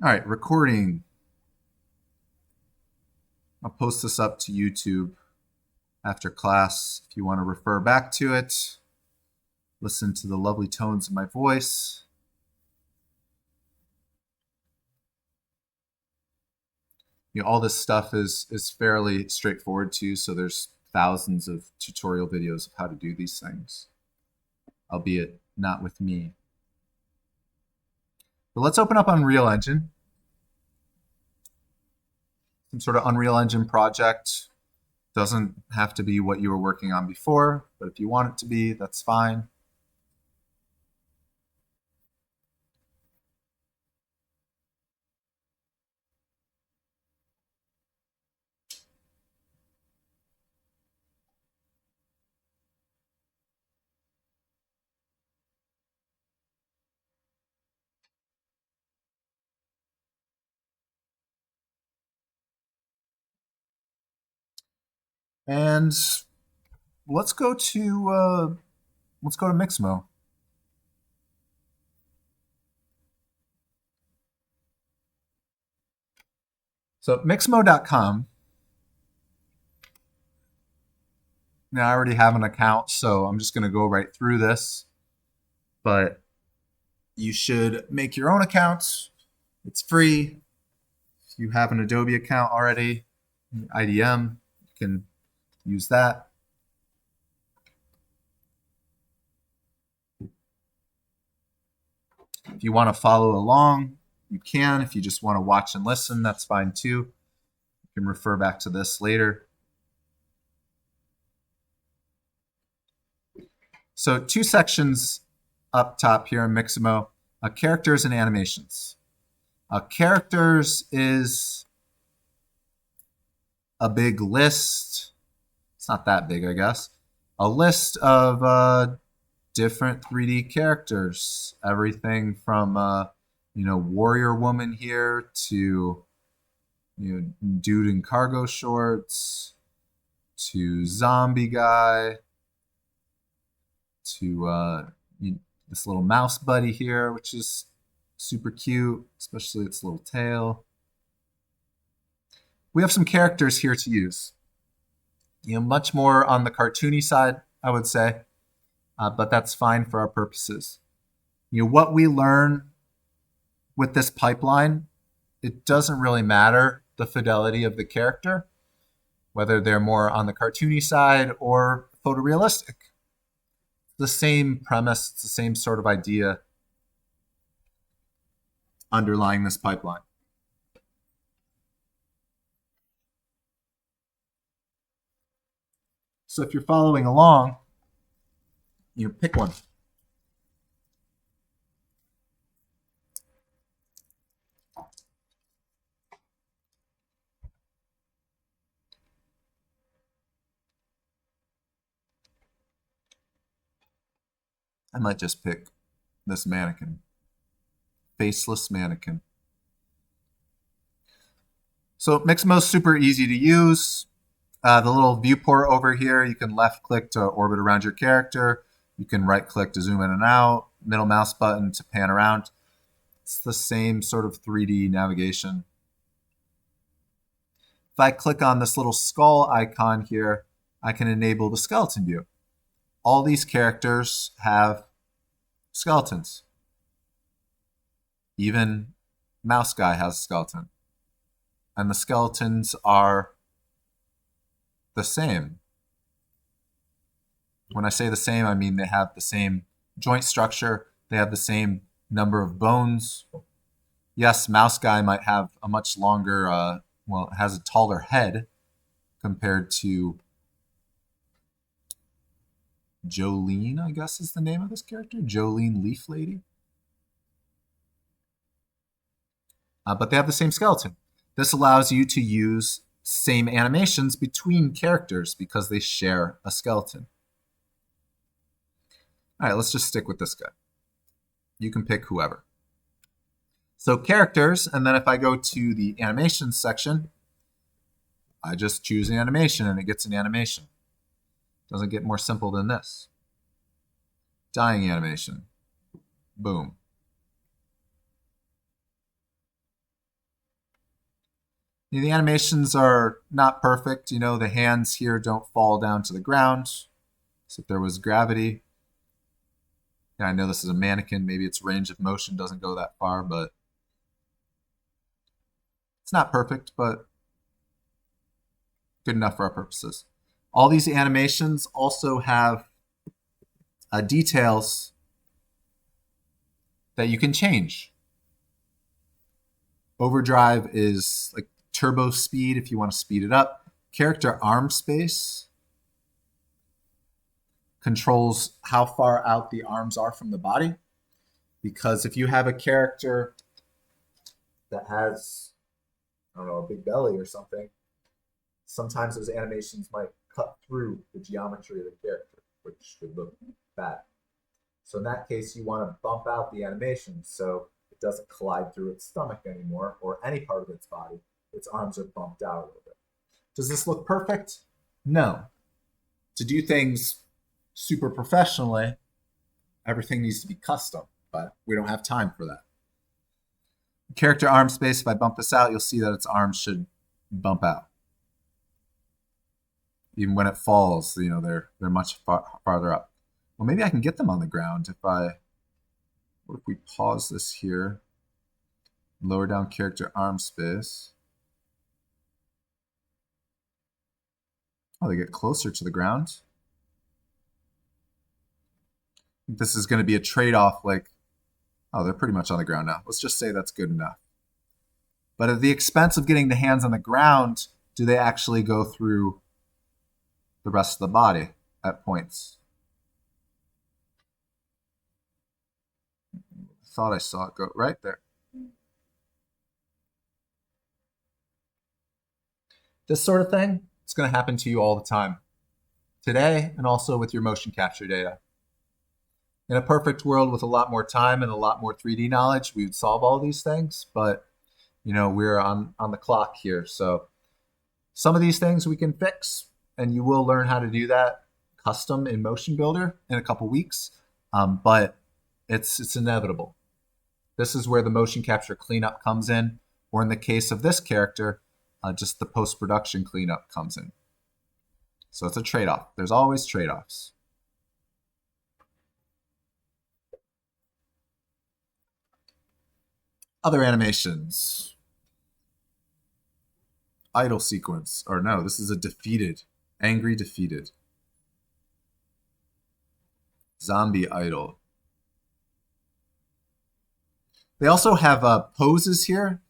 All right, recording. I'll post this up to YouTube after class if you want to refer back to it. Listen to the lovely tones of my voice. All this stuff is fairly straightforward too, so there's thousands of tutorial videos of how to do these things, albeit not with me. But let's open up Unreal Engine. Some sort of Unreal Engine project. Doesn't have to be what you were working on before, but if you want it to be, that's fine. And let's go to Mixamo. So Mixamo.com. Now I already have an account, so I'm just going to go right through this. But you should make your own account. It's free. If you have an Adobe account already, IDM, you can use that. If you want to follow along, you can. If you just want to watch and listen, that's fine too. You can refer back to this later. So two sections up top here in Mixamo, characters and animations. Characters is a big list. It's not that big, I guess. A list of different 3D characters. Everything from warrior woman here to dude in cargo shorts to zombie guy to this little mouse buddy here, which is super cute, especially its little tail. We have some characters here to use. Much more on the cartoony side, I would say, but that's fine for our purposes. What we learn with this pipeline, it doesn't really matter the fidelity of the character, whether they're more on the cartoony side or photorealistic. The same premise, it's the same sort of idea underlying this pipeline. So if you're following along, pick one. I might just pick this mannequin. Faceless mannequin. So Mixamo's super easy to use. The little viewport over here, you can left click to orbit around your character. You can right click to zoom in and out. Middle mouse button to pan around. It's the same sort of 3D navigation. If I click on this little skull icon here, I can enable the skeleton view. All these characters have skeletons. Even Mouse Guy has a skeleton. And the skeletons are the same. When I say the same, I mean they have the same joint structure, they have the same number of bones. Yes, Mouse Guy might have a much longer, it has a taller head compared to Jolene, I guess is the name of this character. Jolene Leaf Lady. But they have the same skeleton. This allows you to use same animations between characters because they share a skeleton. All right, let's just stick with this guy. You can pick whoever. So characters, and then if I go to the animations section, I just choose an animation and it gets an animation. Doesn't get more simple than this. Dying animation. Boom. The animations are not perfect. The hands here don't fall down to the ground. So if there was gravity, I know this is a mannequin. Maybe its range of motion doesn't go that far, but it's not perfect, but good enough for our purposes. All these animations also have details that you can change. Overdrive is like turbo speed if you want to speed it up. Character arm space controls how far out the arms are from the body. Because if you have a character that has, I don't know, a big belly or something, sometimes those animations might cut through the geometry of the character, which would look bad. So in that case, you want to bump out the animation so it doesn't collide through its stomach anymore or any part of its body. Its arms are bumped out a little bit. Does this look perfect? No. To do things super professionally, everything needs to be custom, but we don't have time for that. Character arm space, if I bump this out, you'll see that its arms should bump out. Even when it falls, they're much farther up. Well, maybe I can get them on the ground what if we pause this here, lower down character arm space. Oh, they get closer to the ground. This is going to be a trade-off oh, they're pretty much on the ground now. Let's just say that's good enough. But at the expense of getting the hands on the ground, do they actually go through the rest of the body at points? Thought I saw it go right there. This sort of thing, it's going to happen to you all the time. Today, and also with your motion capture data. In a perfect world with a lot more time and a lot more 3D knowledge, we would solve all these things, but we're on the clock here. So some of these things we can fix, and you will learn how to do that custom in Motion Builder in a couple weeks, but it's inevitable. This is where the motion capture cleanup comes in, or in the case of this character, just the post-production cleanup comes in. So it's a trade-off. There's always trade-offs. Other animations. Idle sequence. Or no, this is a defeated. Angry defeated. Zombie idle. They also have poses here.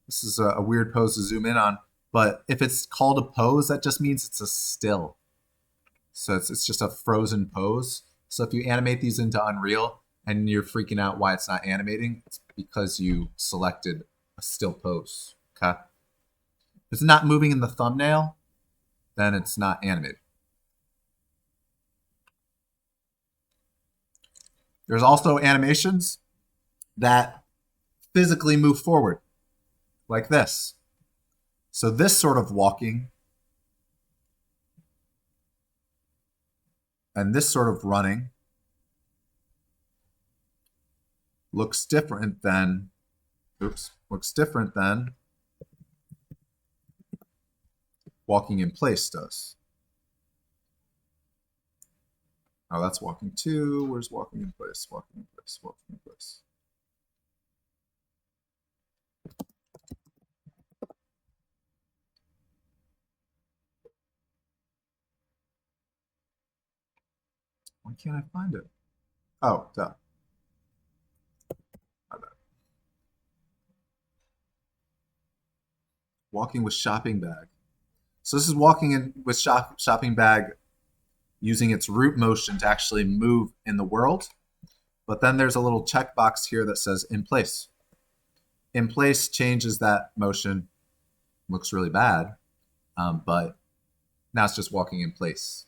This is a weird pose to zoom in on. But if it's called a pose, that just means it's a still. So it's just a frozen pose. So if you animate these into Unreal and you're freaking out why it's not animating, it's because you selected a still pose. Okay? If it's not moving in the thumbnail, then it's not animated. There's also animations that physically move forward, like this. So this sort of walking and this sort of running looks different than walking in place does. Oh, that's walking too. Where's walking in place? Walking in place, walking in place. Why can't I find it? Oh, duh. Walking with shopping bag. So this is walking in with shopping bag using its root motion to actually move in the world. But then there's a little checkbox here that says in place. In place changes that motion. Looks really bad, but now it's just walking in place.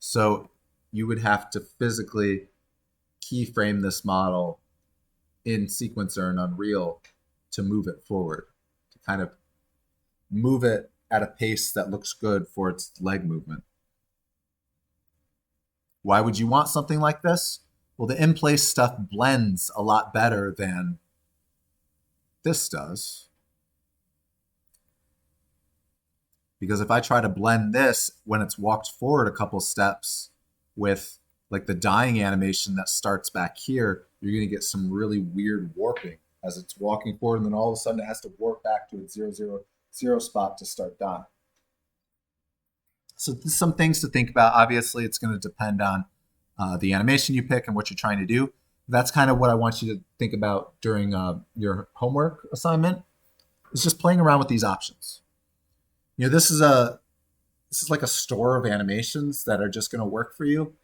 So you would have to physically keyframe this model in Sequencer and Unreal to move it forward, to kind of move it at a pace that looks good for its leg movement. Why would you want something like this? Well, the in-place stuff blends a lot better than this does. Because if I try to blend this when it's walked forward a couple steps with like the dying animation that starts back here, you're going to get some really weird warping as it's walking forward, and then all of a sudden it has to warp back to its 0, 0, 0 spot to start dying. So some things to think about. Obviously, it's going to depend on the animation you pick and what you're trying to do. That's kind of what I want you to think about during your homework assignment. Is just playing around with these options. You know, this is like a store of animations that are just going to work for you.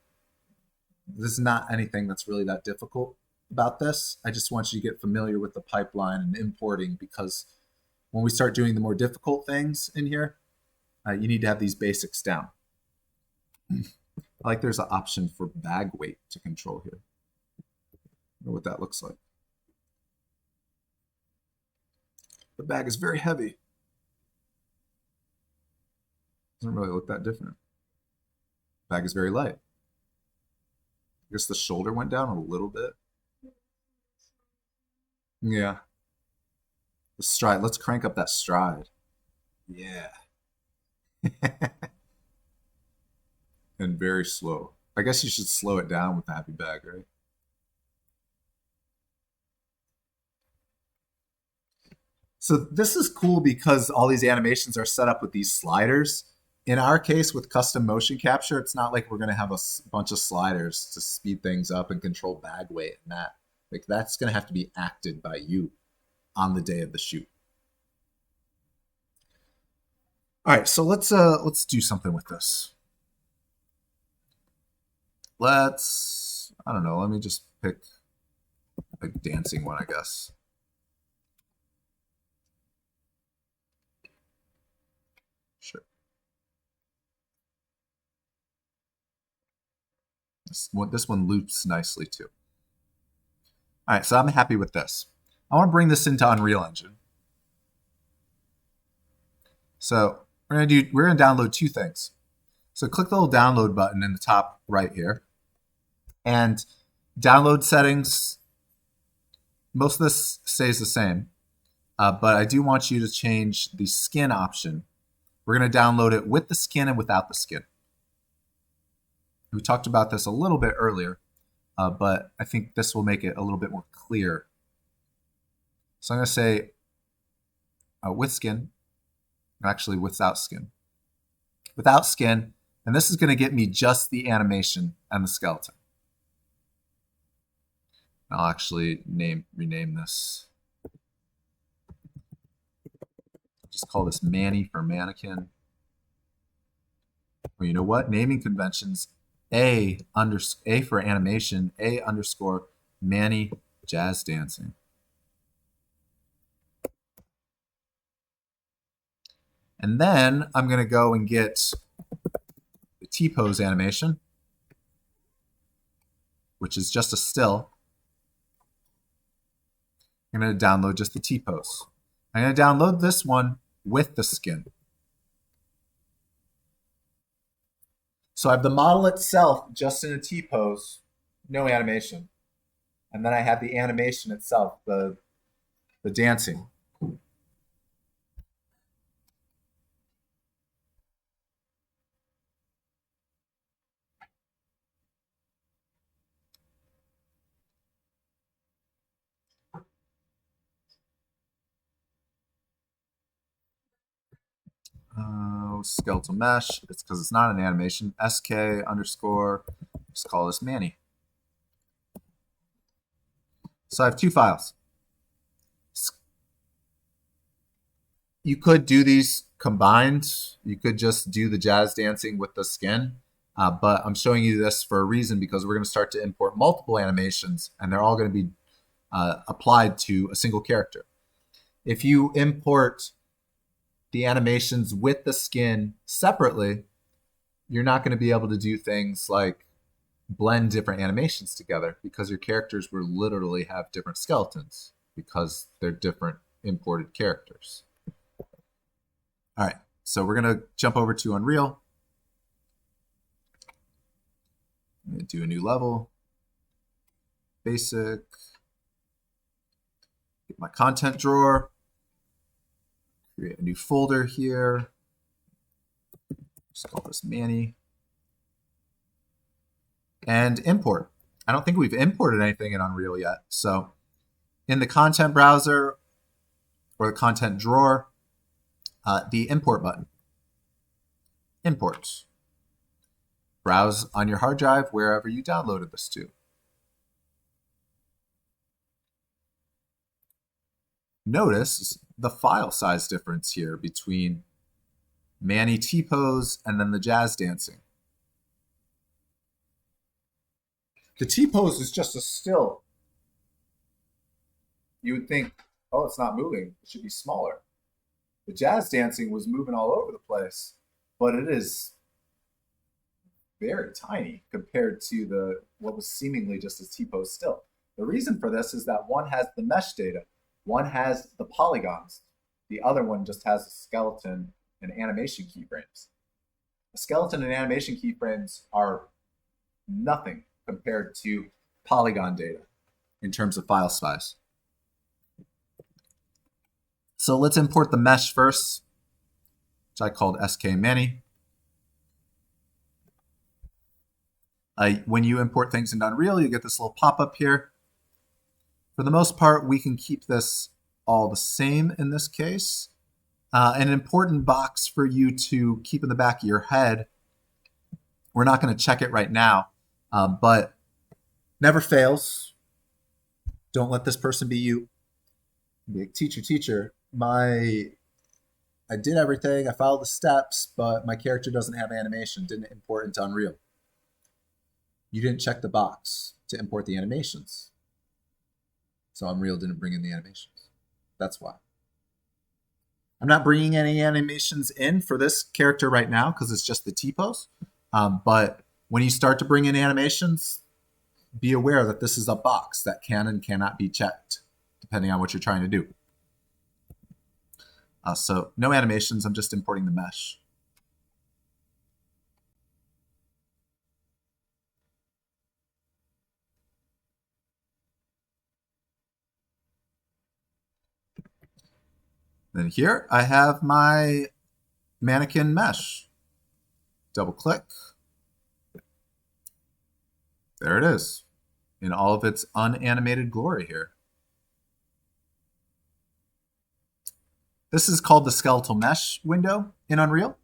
This is not anything that's really that difficult about this. I just want you to get familiar with the pipeline and importing, because when we start doing the more difficult things in here, you need to have these basics down. Like there's an option for bag weight to control here. I wonder what that looks like. The bag is very heavy. Doesn't really look that different. Bag is very light. I guess the shoulder went down a little bit. Yeah. The stride. Let's crank up that stride. Yeah. And very slow. I guess you should slow it down with the happy bag, right? So this is cool because all these animations are set up with these sliders. In our case, with custom motion capture, it's not like we're going to have a bunch of sliders to speed things up and control bag weight and that. Like that's going to have to be acted by you on the day of the shoot. All right, so let's do something with this. I don't know, let me just pick a dancing one, I guess. Sure. This one loops nicely too. All right, so I'm happy with this. I want to bring this into Unreal Engine. So we're gonna download two things. So click the little download button in the top right here, and download settings. Most of this stays the same, but I do want you to change the skin option. We're gonna download it with the skin and without the skin. We talked about this a little bit earlier, but I think this will make it a little bit more clear. So I'm going to say with skin, actually without skin. Without skin, and this is going to get me just the animation and the skeleton. I'll actually rename this. Just call this Manny for mannequin. Well, you know what? Naming conventions. A for animation, A_ Manny jazz dancing. And then I'm going to go and get the T-pose animation, which is just a still. I'm going to download just the T-pose. I'm going to download this one with the skin. So I have the model itself just in a T-pose, no animation. And then I have the animation itself, the dancing. Skeletal mesh. It's because it's not an animation. SK_. Just call this Manny. So I have two files. You could do these combined. You could just do the jazz dancing with the skin. But I'm showing you this for a reason, because we're going to start to import multiple animations, and they're all going to be applied to a single character. If you import the animations with the skin separately, you're not going to be able to do things like blend different animations together, because your characters will literally have different skeletons because they're different imported characters. All right, so we're going to jump over to Unreal. I'm going to do a new level. Basic. Get my content drawer. Create a new folder here. Just call this Manny. And import. I don't think we've imported anything in Unreal yet. So in the content browser or the content drawer, the import button. Import. Browse on your hard drive wherever you downloaded this to. Notice the file size difference here between Manny T-pose and then the jazz dancing. The T-pose is just a still. You would think, oh, it's not moving. It should be smaller. The jazz dancing was moving all over the place, but it is very tiny compared to what was seemingly just a T-pose still. The reason for this is that one has the mesh data, one has the polygons, the other one just has a skeleton and animation keyframes. The skeleton and animation keyframes are nothing compared to polygon data in terms of file size. So let's import the mesh first, which I called skManny. When you import things into Unreal, you get this little pop-up here. For the most part, we can keep this all the same in this case. An important box for you to keep in the back of your head, we're not going to check it right now, but never fails. Don't let this person be you. Be like, teacher, I did everything, I followed the steps, but my character doesn't have animation, didn't import into Unreal. You didn't check the box to import the animations. So Unreal didn't bring in the animations. That's why. I'm not bringing any animations in for this character right now because it's just the T-pose. But when you start to bring in animations, be aware that this is a box that can and cannot be checked, depending on what you're trying to do. So no animations, I'm just importing the mesh. Then here I have my mannequin mesh. Double click. There it is in all of its unanimated glory here. This is called the skeletal mesh window in Unreal.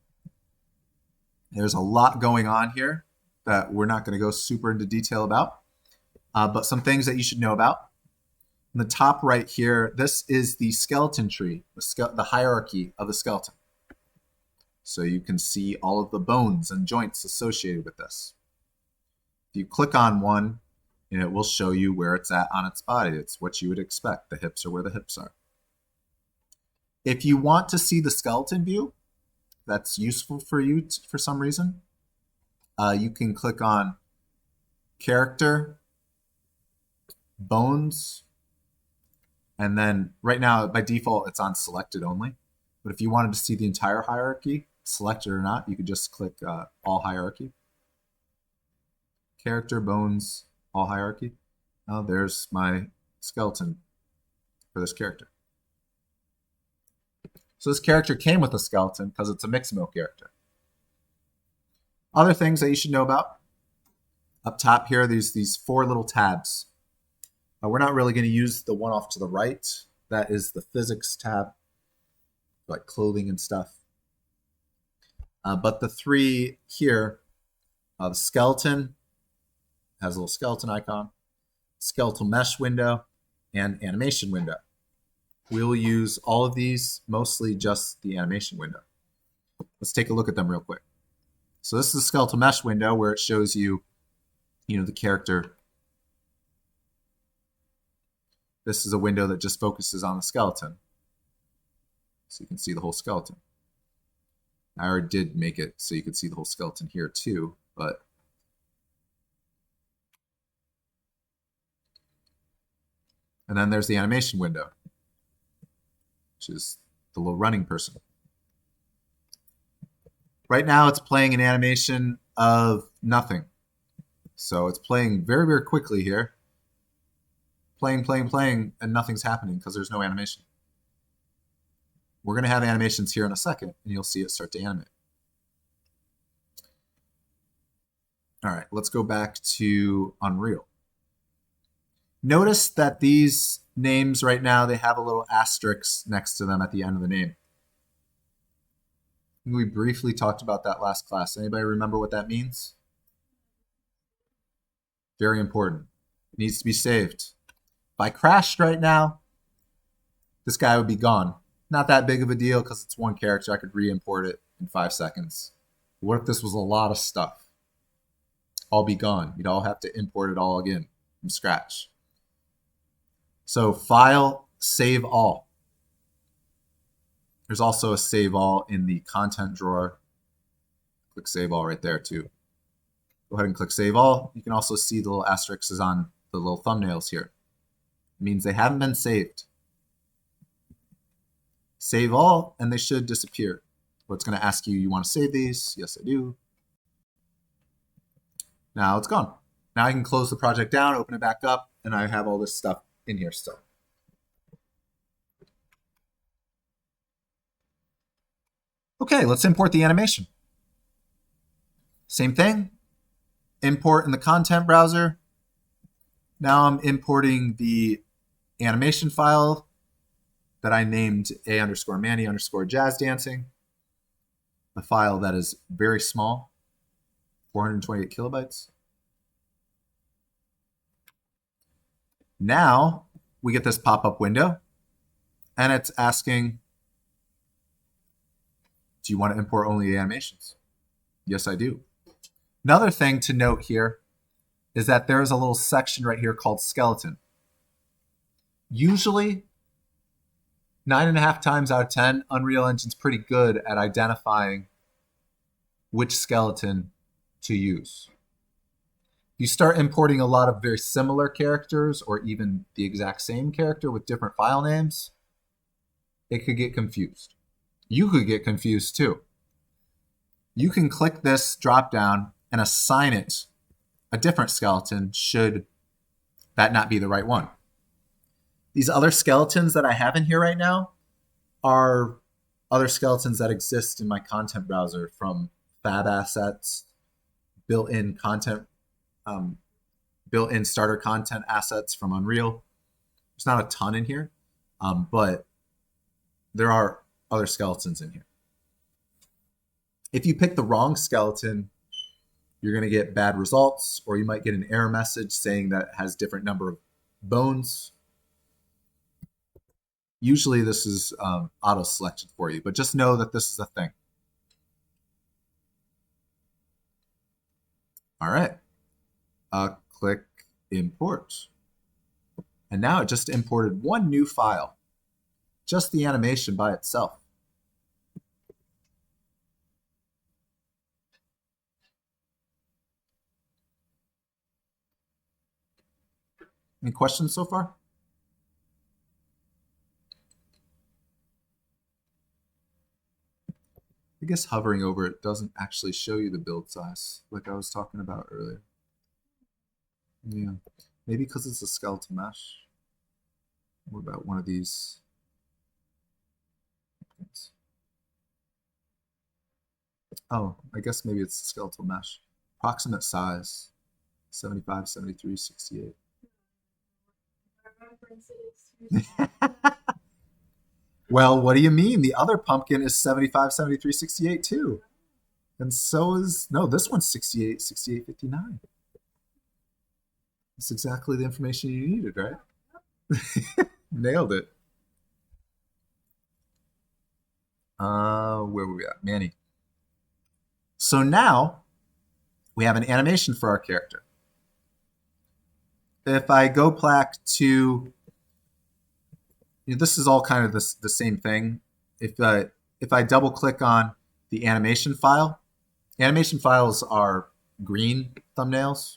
There's a lot going on here that we're not going to go super into detail about, but some things that you should know about. In the top right here, this is the skeleton tree, the hierarchy of the skeleton. So you can see all of the bones and joints associated with this. If you click on one, it will show you where it's at on its body. It's what you would expect. The hips are where the hips are. If you want to see the skeleton view, that's useful for you for some reason, you can click on Character, Bones, and then right now, by default, it's on Selected only. But if you wanted to see the entire hierarchy, selected or not, you could just click All Hierarchy. Character, Bones, All Hierarchy. Now there's my skeleton for this character. So this character came with a skeleton because it's a Mixamo character. Other things that you should know about. Up top here, there's these 4 little tabs. We're not really going to use the one off to the right. That is the physics tab, like clothing and stuff. But the 3 here, the skeleton has a little skeleton icon, skeletal mesh window, and animation window. We'll use all of these, mostly just the animation window. Let's take a look at them real quick. So this is the skeletal mesh window where it shows you, the character. This is a window that just focuses on the skeleton. So you can see the whole skeleton. I already did make it so you could see the whole skeleton here too, but and then there's the animation window, which is the little running person. Right now it's playing an animation of nothing. So it's playing very, very quickly here. Playing, and nothing's happening because there's no animation. We're going to have animations here in a second, and you'll see it start to animate. All right, let's go back to Unreal. Notice that these names right now, they have a little asterisk next to them at the end of the name. We briefly talked about that last class. Anybody remember what that means? Very important. It needs to be saved. If I crashed right now, this guy would be gone. Not that big of a deal because it's one character. I could re-import it in 5 seconds. What if this was a lot of stuff? All be gone. You'd all have to import it all again from scratch. So File, Save All. There's also a Save All in the content drawer. Click Save All right there too. Go ahead and click Save All. You can also see the little asterisks on the little thumbnails here. It means they haven't been saved. Save all, and they should disappear. But it's going to ask you want to save these? Yes, I do. Now it's gone. Now I can close the project down, open it back up, and I have all this stuff in here still. Okay, let's import the animation. Same thing. Import in the content browser. Now I'm importing the animation file that I named a_Manny_jazz dancing. A file that is very small, 428 kilobytes. Now we get this pop-up window, and it's asking, do you want to import only the animations? Yes, I do. Another thing to note here is that there's a little section right here called skeleton. Usually, 9.5 times out of 10, Unreal Engine's pretty good at identifying which skeleton to use. If you start importing a lot of very similar characters or even the exact same character with different file names, it could get confused. You could get confused too. You can click this drop down and assign it a different skeleton should that not be the right one. These other skeletons that I have in here right now are other skeletons that exist in my content browser from Fab Assets, built-in content, built-in starter content assets from Unreal. There's not a ton in here, but there are other skeletons in here. If you pick the wrong skeleton, you're going to get bad results, or you might get an error message saying that it has different number of bones. Usually this is auto-selected for you, but just know that this is a thing. All right. Click Import. And now it just imported one new file, just the animation by itself. Any questions so far? I guess hovering over it doesn't actually show you the build size like I was talking about earlier. Yeah, maybe because it's a skeletal mesh. What about one of these? Oh, I guess maybe it's a skeletal mesh. Approximate size, 75, 73, 68. Well, what do you mean? The other pumpkin is 75, 73, 68 too. And so is, no, this one's 68, 68, 59. That's exactly the information you needed, right? Nailed it. Where were we at? Manny. So now we have an animation for our character. If I go back to, this is all kind of the same thing. If I double click on the animation file, animation files are green thumbnails.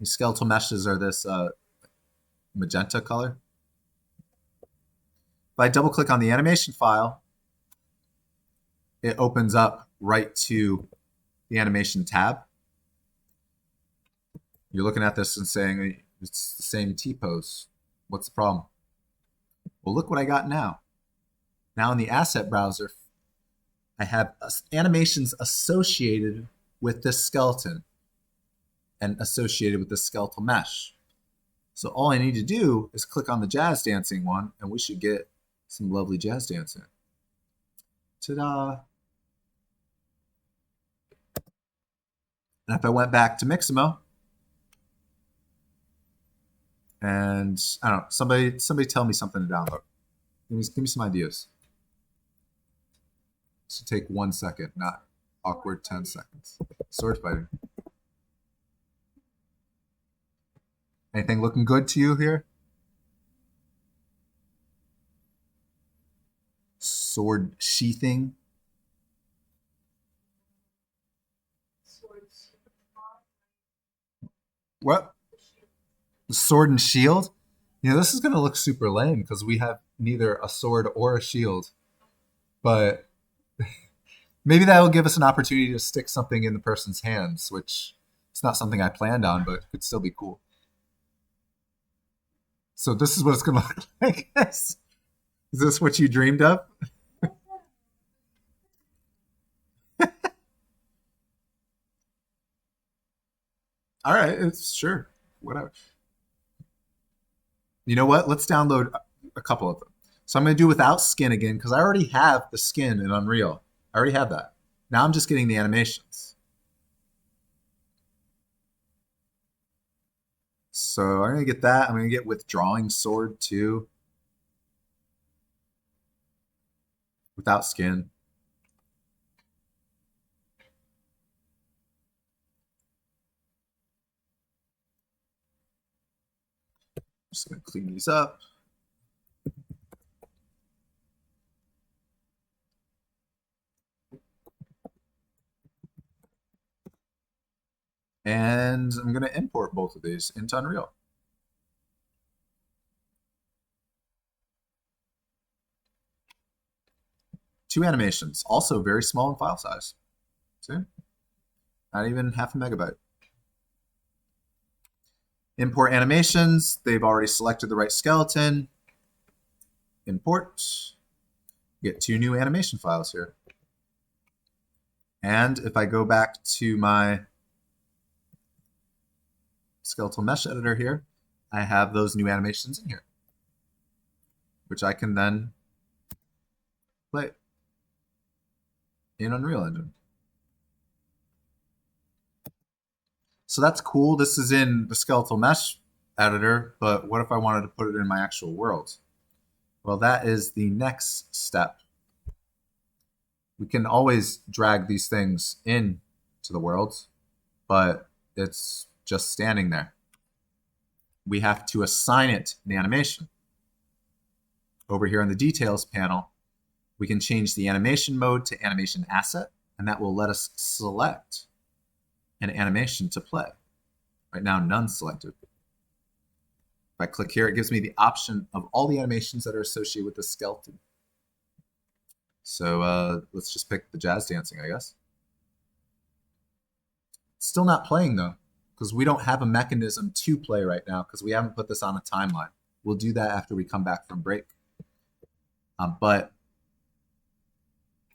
The skeletal meshes are this magenta color. If I double click on the animation file, it opens up right to the animation tab. You're looking at this and saying, it's the same T-pose. What's the problem? Well, look what I got now. Now in the asset browser, I have animations associated with this skeleton. and associated with the skeletal mesh. So all I need to do is click on the jazz dancing one, and we should get some lovely jazz dancing. Ta-da! And if I went back to Mixamo, and I don't know, somebody tell me something to download. Give me some ideas. This will take 1 second, not awkward 10 seconds. Sword fighting. Anything looking good to you here? Sword sheathing. What? Sword and shield? You know, this is going to look super lame because we have neither a sword or a shield. But maybe that will give us an opportunity to stick something in the person's hands, which it's not something I planned on, but could still be cool. So this is what it's going to look like. Is this what you dreamed of? All right, it's sure, whatever. You know what? Let's download a couple of them. So I'm going to do without skin again because I already have the skin in Unreal. I already have that. Now I'm just getting the animations. So I'm going to get that. I'm going to get withdrawing sword too. Without skin. Just going to clean these up. And I'm going to import both of these into Unreal. Two animations, also very small in file size. See? Not even half a megabyte. Import animations. They've already selected the right skeleton. Import. Get two new animation files here. And if I go back to my skeletal mesh editor here, I have those new animations in here, which I can then play in Unreal Engine. So that's cool. This is in the skeletal mesh editor, but what if I wanted to put it in my actual world? Well, that is the next step. We can always drag these things in to the world, but it's just standing there. We have to assign it the animation. Over here in the details panel, we can change the animation mode to animation asset, and that will let us select an animation to play. Right now, none selected. If I click here, it gives me the option of all the animations that are associated with the skeleton. So let's just pick the jazz dancing, I guess. It's still not playing though, because we don't have a mechanism to play right now because we haven't put this on a timeline. We'll do that after we come back from break. But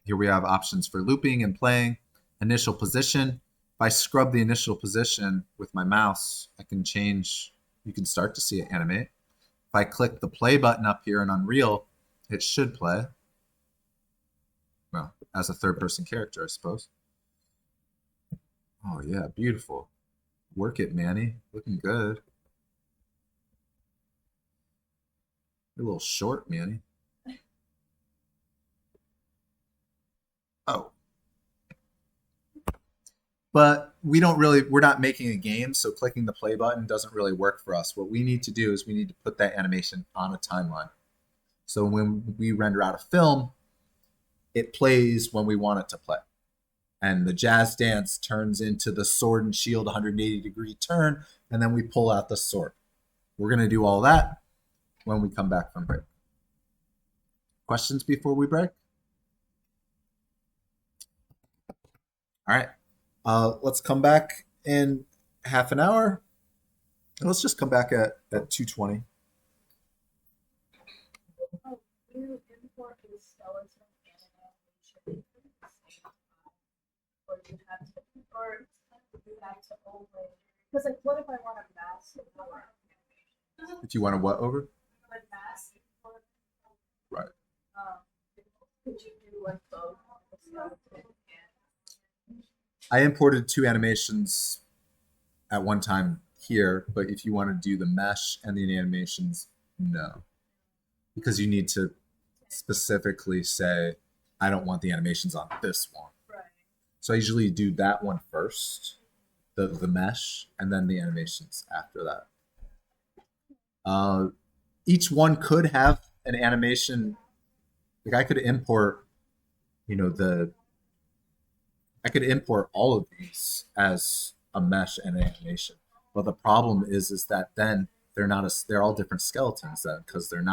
here we have options for looping and playing. Initial position. If I scrub the initial position with my mouse, I can change, you can start to see it animate. If I click the play button up here in Unreal, it should play. Well, as a third-person character, I suppose. Oh, yeah, beautiful. Work it, Manny. Looking good. You're a little short, Manny. Oh. But we're not making a game, so clicking the play button doesn't really work for us. What we need to do is we need to put that animation on a timeline. So when we render out a film, it plays when we want it to play. And the jazz dance turns into the sword and shield 180-degree turn, and then we pull out the sword. We're going to do all that when we come back from break. Questions before we break? All right. Let's come back in half an hour. Let's just come back at 2:20. Oh, you import the skeleton animation at the same time, or you have to overlay Because like, what if I want to mask our animation? If you want to what over? Like mask. Right. Um, could you do like both the skeleton and I imported 2 animations at one time here, but if you want to do the mesh and the animations, no. Because you need to specifically say, I don't want the animations on this one. right? So I usually do that one first, the mesh, and then the animations after that. Each one could have an animation. Like I could import, you know, I could import all of these as a mesh and an animation. But the problem is that then they're all different skeletons then because they're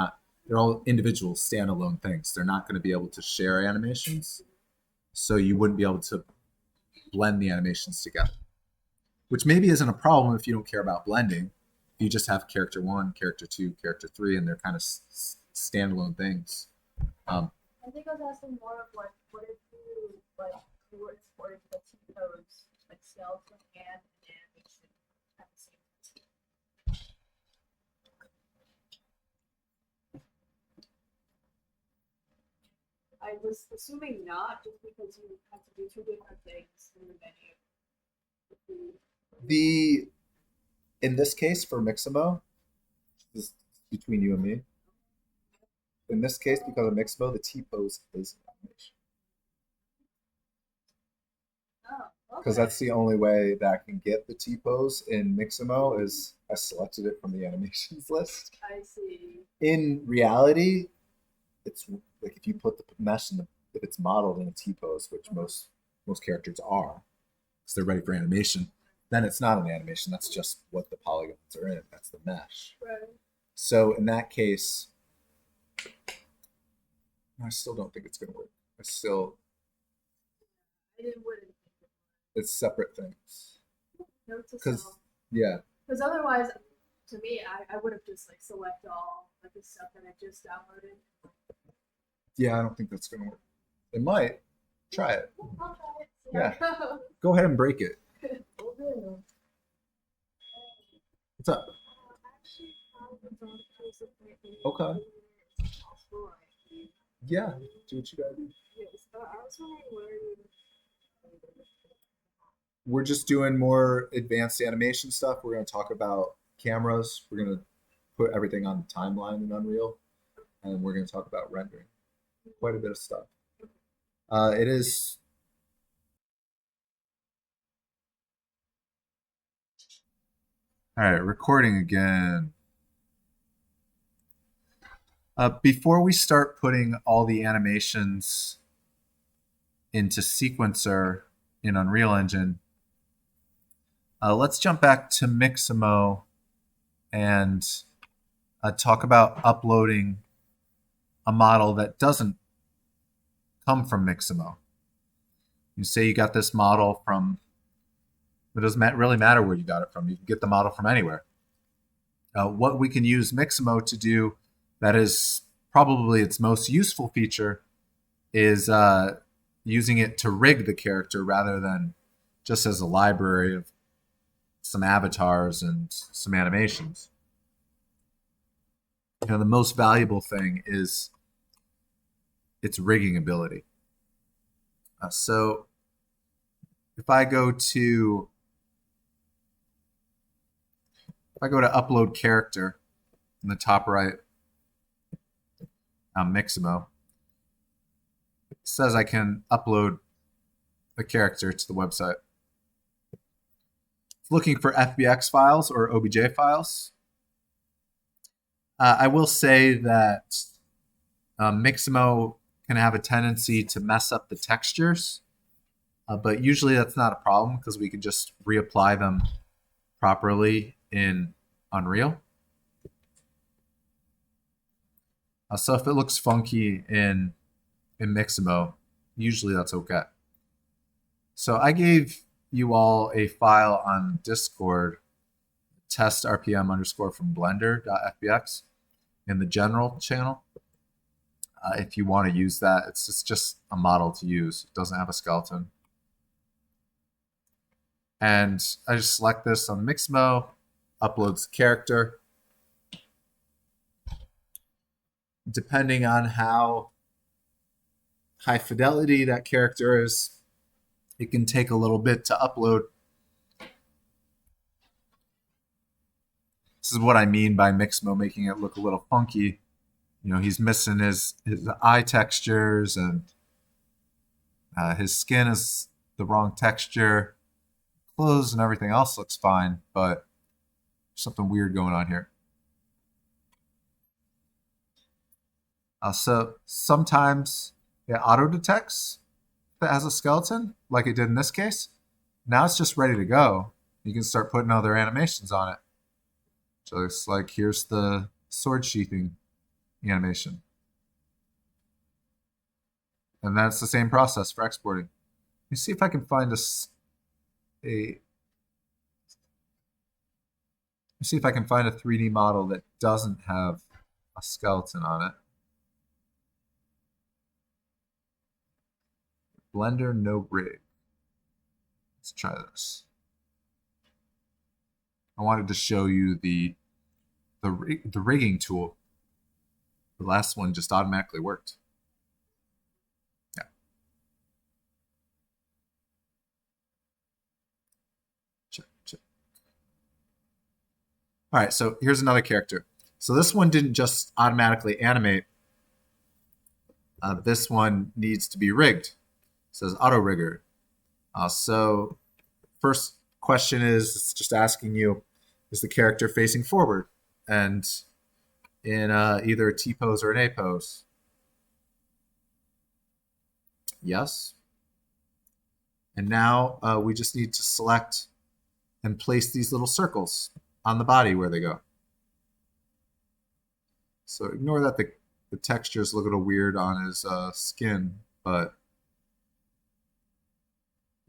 all individual standalone things. They're not going to be able to share animations. So you wouldn't be able to blend the animations together. Which maybe isn't a problem if you don't care about blending. If you just have character 1, character 2, character 3, and they're kind of standalone things. I think I was asking more of like, what if you like you were exporting the two codes, like skeleton and an animation at the same time? I was assuming not, just because you have to do two different things in the menu. In this case for Mixamo, this is between you and me. In this case, because of Mixamo, the T pose is an animation. Oh, Because that's the only way that I can get the T pose in Mixamo is I selected it from the animations list. I see. In reality, it's like if you put the mesh in if it's modeled in a T pose, which most characters are, because they're ready for animation, then it's not an animation. That's just what the polygons are in. That's the mesh. Right. So in that case, I still don't think it's going to work. I wouldn't think It's separate things. note to Because self. yeah, Because otherwise, to me, I would have just like select all like the stuff that I just downloaded. yeah, I don't think that's going to work. It might. Try it. I'll try it. See Yeah. how it goes. Go ahead and break it. Will do. What's up? Actually, found the dog place of my Okay. possible, right? Yeah, do what you gotta do. Yes, I was wondering where you. We're just doing more advanced animation stuff. We're going to talk about cameras. We're going to put everything on the timeline in Unreal, and we're going to talk about rendering. Quite a bit of stuff. It is. All right, recording again. Before we start putting all the animations into Sequencer in Unreal Engine, let's jump back to Mixamo and talk about uploading a model that doesn't come from Mixamo. You say you got this model from, it doesn't really matter where you got it from. You can get the model from anywhere. What we can use Mixamo to do that is probably its most useful feature is using it to rig the character rather than just as a library of some avatars and some animations. You know, the most valuable thing is its rigging ability. So if I go to upload character in the top right, Mixamo, it says I can upload a character to the website. It's looking for FBX files or OBJ files. I will say that Mixamo can have a tendency to mess up the textures, but usually that's not a problem because we can just reapply them properly in Unreal. So if it looks funky in Mixamo, usually that's okay. So I gave you all a file on Discord, test RPM underscore from blender.fbx in the general channel. If you want to use that, it's just a model to use. It doesn't have a skeleton. And I just select this on Mixamo, uploads the character. Depending on how high fidelity that character is, it can take a little bit to upload. This is what I mean by Mixamo making it look a little funky. You know, he's missing his eye textures, and his skin is the wrong texture. Clothes and everything else looks fine, but something weird going on here. So sometimes it auto detects that has a skeleton, like it did in this case. Now it's just ready to go. You can start putting other animations on it. So it's like, here's the sword sheathing animation. And that's the same process for exporting. Let me see if I can find let me see if I can find a 3D model that doesn't have a skeleton on it. Blender no rig. Let's try this. I wanted to show you the rigging tool. The last one just automatically worked. Yeah. Check. All right, so here's another character. So this one didn't just automatically animate. This one needs to be rigged. It says auto rigger. So first question is, it's just asking you, is the character facing forward? And in either a T pose or an A pose. Yes. And now we just need to select and place these little circles on the body where they go. So ignore that the textures look a little weird on his skin,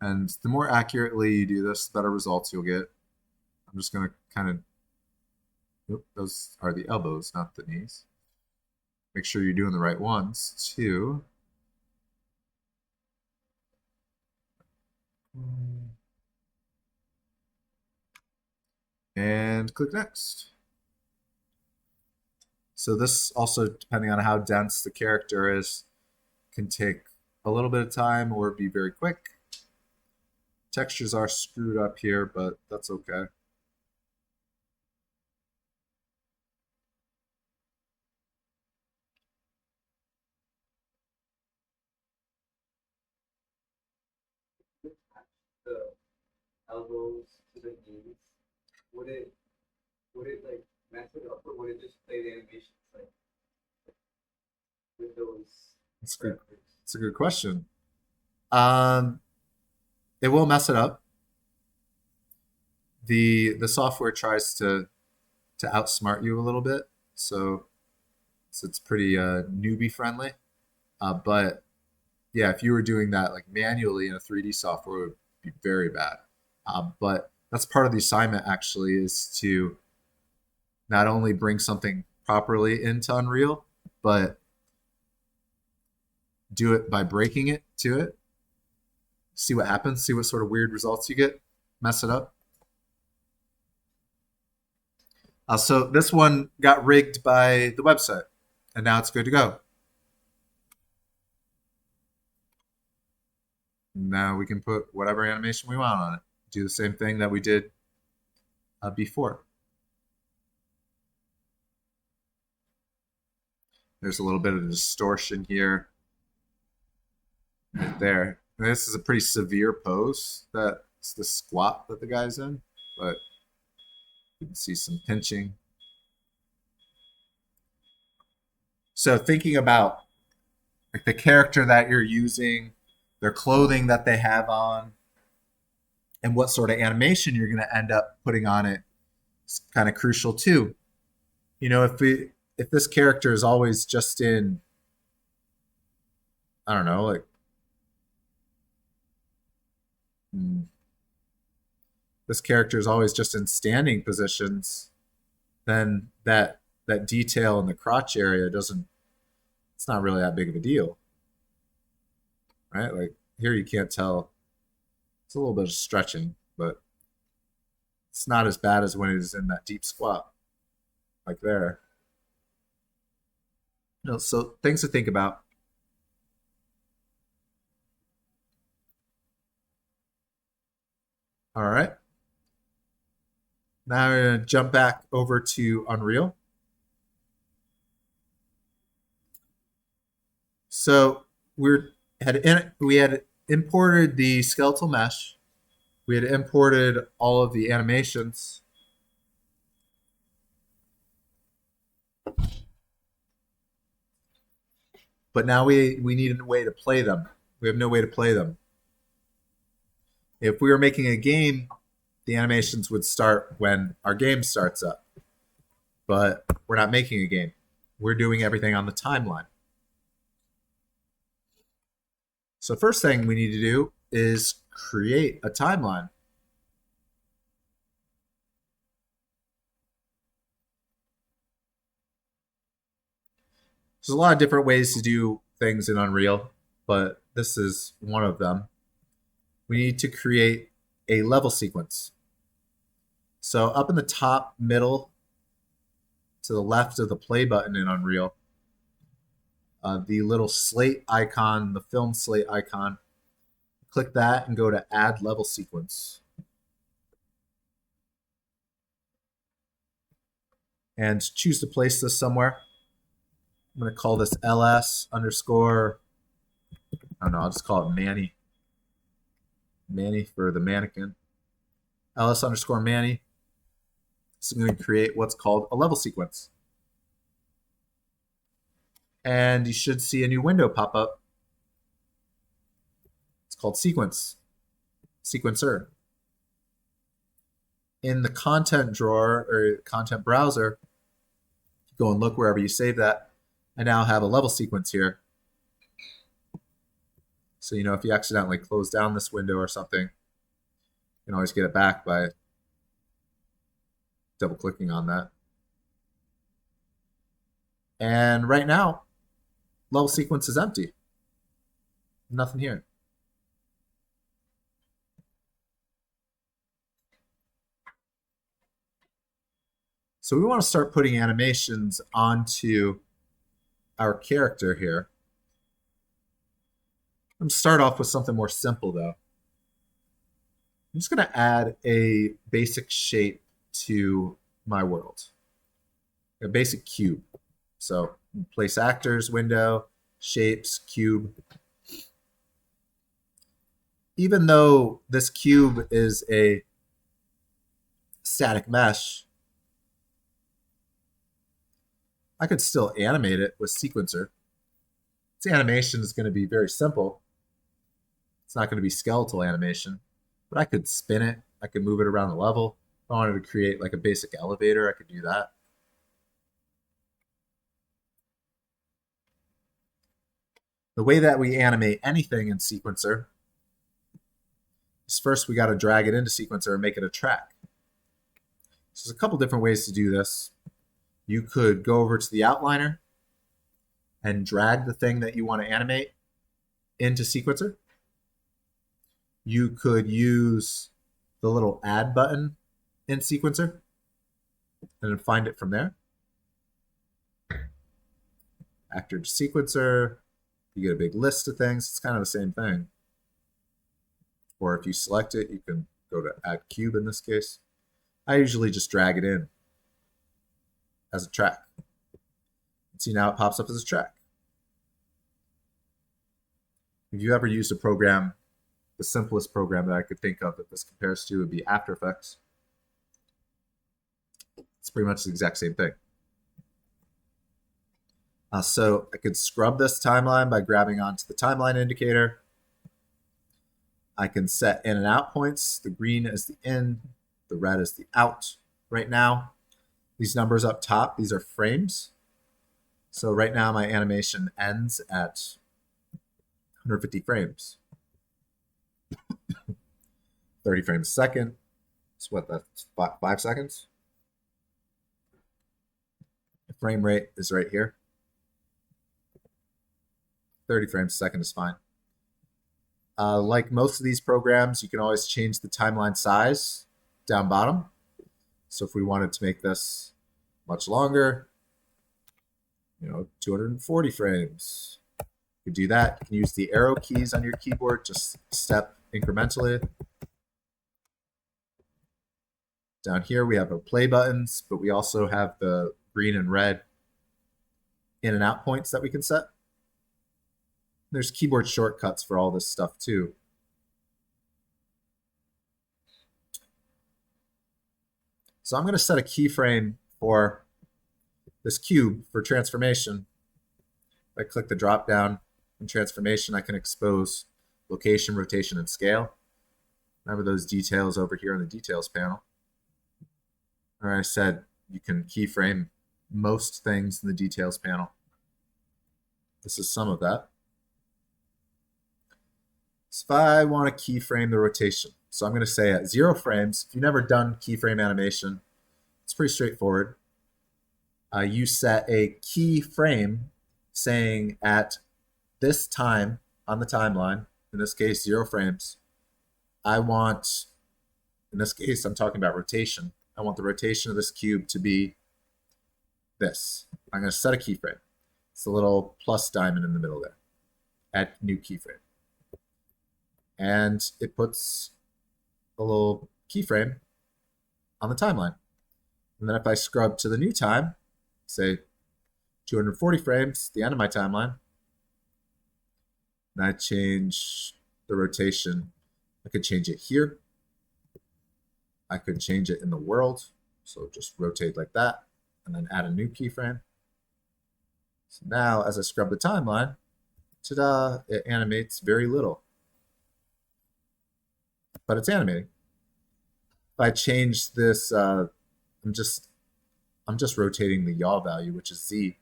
and the more accurately you do this, the better results you'll get. I'm just going to kind of, those are the elbows, not the knees. Make sure you're doing the right ones too. And click next. So this also, depending on how dense the character is, can take a little bit of time or be very quick. Textures are screwed up here, but that's okay. The elbows to the knees, would it like mess it up, or would it just play the animations like with those? That's good. That's a good question. It will mess it up. The software tries to outsmart you a little bit, so it's pretty newbie friendly. But yeah, if you were doing that like manually in a 3D software, it would be very bad. But that's part of the assignment actually, is to not only bring something properly into Unreal, but do it by breaking it to it. See what happens, see what sort of weird results you get, mess it up. So this one got rigged by the website, and now it's good to go. Now we can put whatever animation we want on it. Do the same thing that we did before. There's a little bit of distortion here, right there. And this is a pretty severe pose. That's the squat that the guy's in, but you can see some pinching. So thinking about like the character that you're using, their clothing that they have on, and what sort of animation you're going to end up putting on it is kind of crucial too. You know, if this character is always just in, I don't know, like this character is always just in standing positions, then that detail in the crotch area doesn't, it's not really that big of a deal, right? Like here you can't tell, it's a little bit of stretching, but It's not as bad as when it is in that deep squat, like there. So things to think about. All right. Now we're going to jump back over to Unreal. So we had imported the skeletal mesh. We had imported all of the animations. But now we need a way to play them. We have no way to play them. If we were making a game, the animations would start when our game starts up. But we're not making a game. We're doing everything on the timeline. So first thing we need to do is create a timeline. There's a lot of different ways to do things in Unreal, but this is one of them. We need to create a level sequence. So up in the top middle to the left of the play button in Unreal, the little slate icon, the film slate icon, click that and go to add level sequence. And choose to place this somewhere. I'm going to call this ls underscore, I don't know, I'll just call it Manny. Manny for the mannequin. ls underscore Manny. So I'm going to create what's called a level sequence. And you should see a new window pop up. It's called Sequence, Sequencer. In the content drawer or content browser, go and look wherever you save that. I now have a level sequence here. So, if you accidentally close down this window or something, you can always get it back by double clicking on that. And right now, level sequence is empty. Nothing here. So we want to start putting animations onto our character here. I'm going to start off with something more simple though. I'm just going to add a basic shape to my world. A basic cube. So place actors, window, shapes, cube. Even though this cube is a static mesh, I could still animate it with Sequencer. Its animation is going to be very simple. It's not going to be skeletal animation, but I could spin it. I could move it around the level. If I wanted to create like a basic elevator, I could do that. The way that we animate anything in Sequencer is first we got to drag it into Sequencer and make it a track. So there's a couple different ways to do this. You could go over to the outliner and drag the thing that you want to animate into Sequencer. You could use the little add button in Sequencer and then find it from there. Actor to Sequencer, you get a big list of things. It's kind of the same thing. Or if you select it, you can go to add cube in this case. I usually just drag it in as a track. See, now it pops up as a track. If you ever used a program, the simplest program that I could think of that this compares to would be After Effects. It's pretty much the exact same thing. So I could scrub this timeline by grabbing onto the timeline indicator. I can set in and out points. The green is the in, the red is the out. Right now, these numbers up top, these are frames. So right now my animation ends at 150 frames. 30 frames a second. So what, that's 5 seconds? The frame rate is right here. 30 frames a second is fine. Like most of these programs, you can always change the timeline size down bottom. So if we wanted to make this much longer, 240 frames, you could do that. You can use the arrow keys on your keyboard, just step incrementally. Down here, we have our play buttons, but we also have the green and red in and out points that we can set. There's keyboard shortcuts for all this stuff too. So I'm going to set a keyframe for this cube for transformation. If I click the drop down in transformation, I can expose location, rotation, and scale. Remember those details over here in the details panel. Or I said you can keyframe most things in the details panel. This is some of that. So if I want to keyframe the rotation, so I'm going to say at 0 frames, if you've never done keyframe animation, it's pretty straightforward. You set a keyframe saying at this time on the timeline, in this case 0 frames, I want, in this case I'm talking about rotation, I want the rotation of this cube to be this. I'm going to set a keyframe. It's a little plus diamond in the middle there. Add new keyframe. And it puts a little keyframe on the timeline. And then if I scrub to the new time, say 240 frames, the end of my timeline, and I change the rotation, I could change it here. I could change it in the world. So just rotate like that and then add a new keyframe. So now as I scrub the timeline, ta-da, it animates very little. But it's animating. If I change this, I'm just rotating the yaw value, which is Z.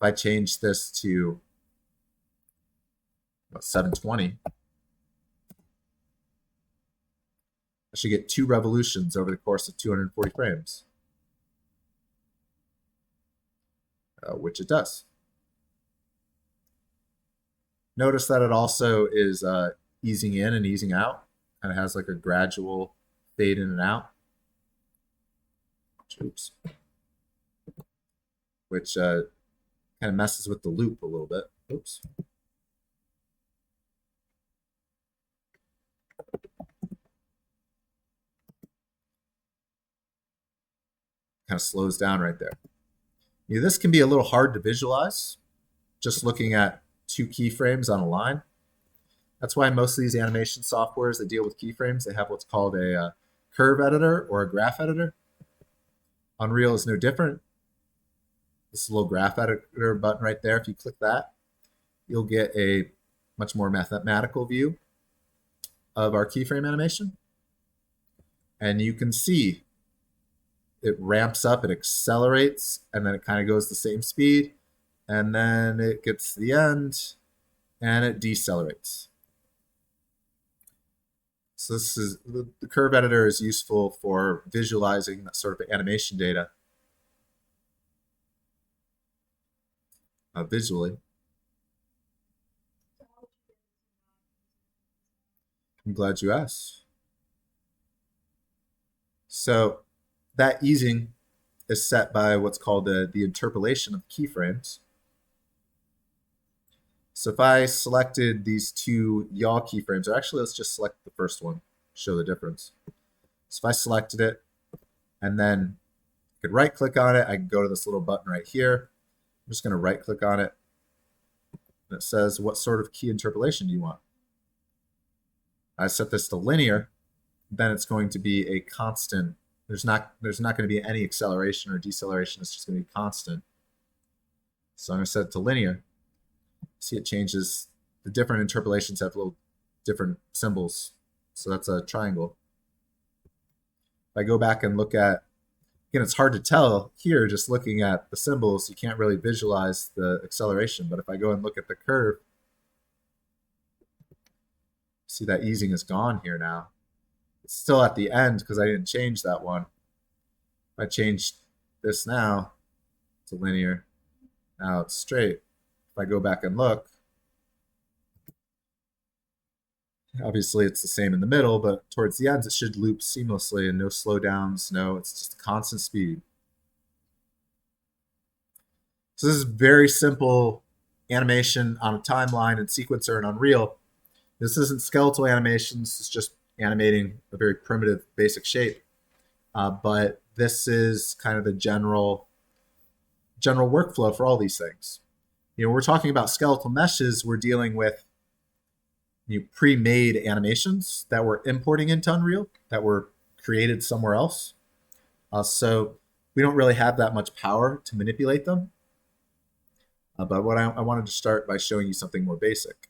If I change this to 720, I should get 2 revolutions over the course of 240 frames, which it does. Notice that it also is easing in and easing out, and it has like a gradual fade in and out. Oops. Which kind of messes with the loop a little bit. Oops. Kind of slows down right there. This can be a little hard to visualize just looking at 2 keyframes on a line. That's why most of these animation softwares that deal with keyframes, they have what's called a curve editor or a graph editor. Unreal is no different. This is a little graph editor button right there. If you click that, you'll get a much more mathematical view of our keyframe animation. And you can see it ramps up, it accelerates, and then it kind of goes the same speed. And then it gets to the end and it decelerates. So this is the curve editor is useful for visualizing that sort of animation data visually. I'm glad you asked. So that easing is set by what's called the interpolation of keyframes. So if I selected these 2 yaw keyframes, or actually let's just select the first one, show the difference. So if I selected it, and then I could right click on it, I can go to this little button right here. I'm just going to right click on it. And it says, what sort of key interpolation do you want? I set this to linear, then it's going to be a constant. There's not going to be any acceleration or deceleration. It's just going to be constant. So I'm going to set it to linear. See, it changes. The different interpolations have little different symbols. So that's a triangle. If I go back and look at, again, it's hard to tell here just looking at the symbols. You can't really visualize the acceleration. But if I go and look at the curve, see that easing is gone here now. It's still at the end because I didn't change that one. If I change this now to linear, now it's straight. If I go back and look, Obviously, it's the same in the middle, but towards the ends, it should loop seamlessly and no slowdowns. No, it's just constant speed. So this is very simple animation on a timeline and sequencer and Unreal. This isn't skeletal animations. It's just animating a very primitive, basic shape. But this is kind of the general workflow for all these things. We're talking about skeletal meshes. We're dealing with pre-made animations that we're importing into Unreal that were created somewhere else. So we don't really have that much power to manipulate them. But what I wanted to start by showing you something more basic.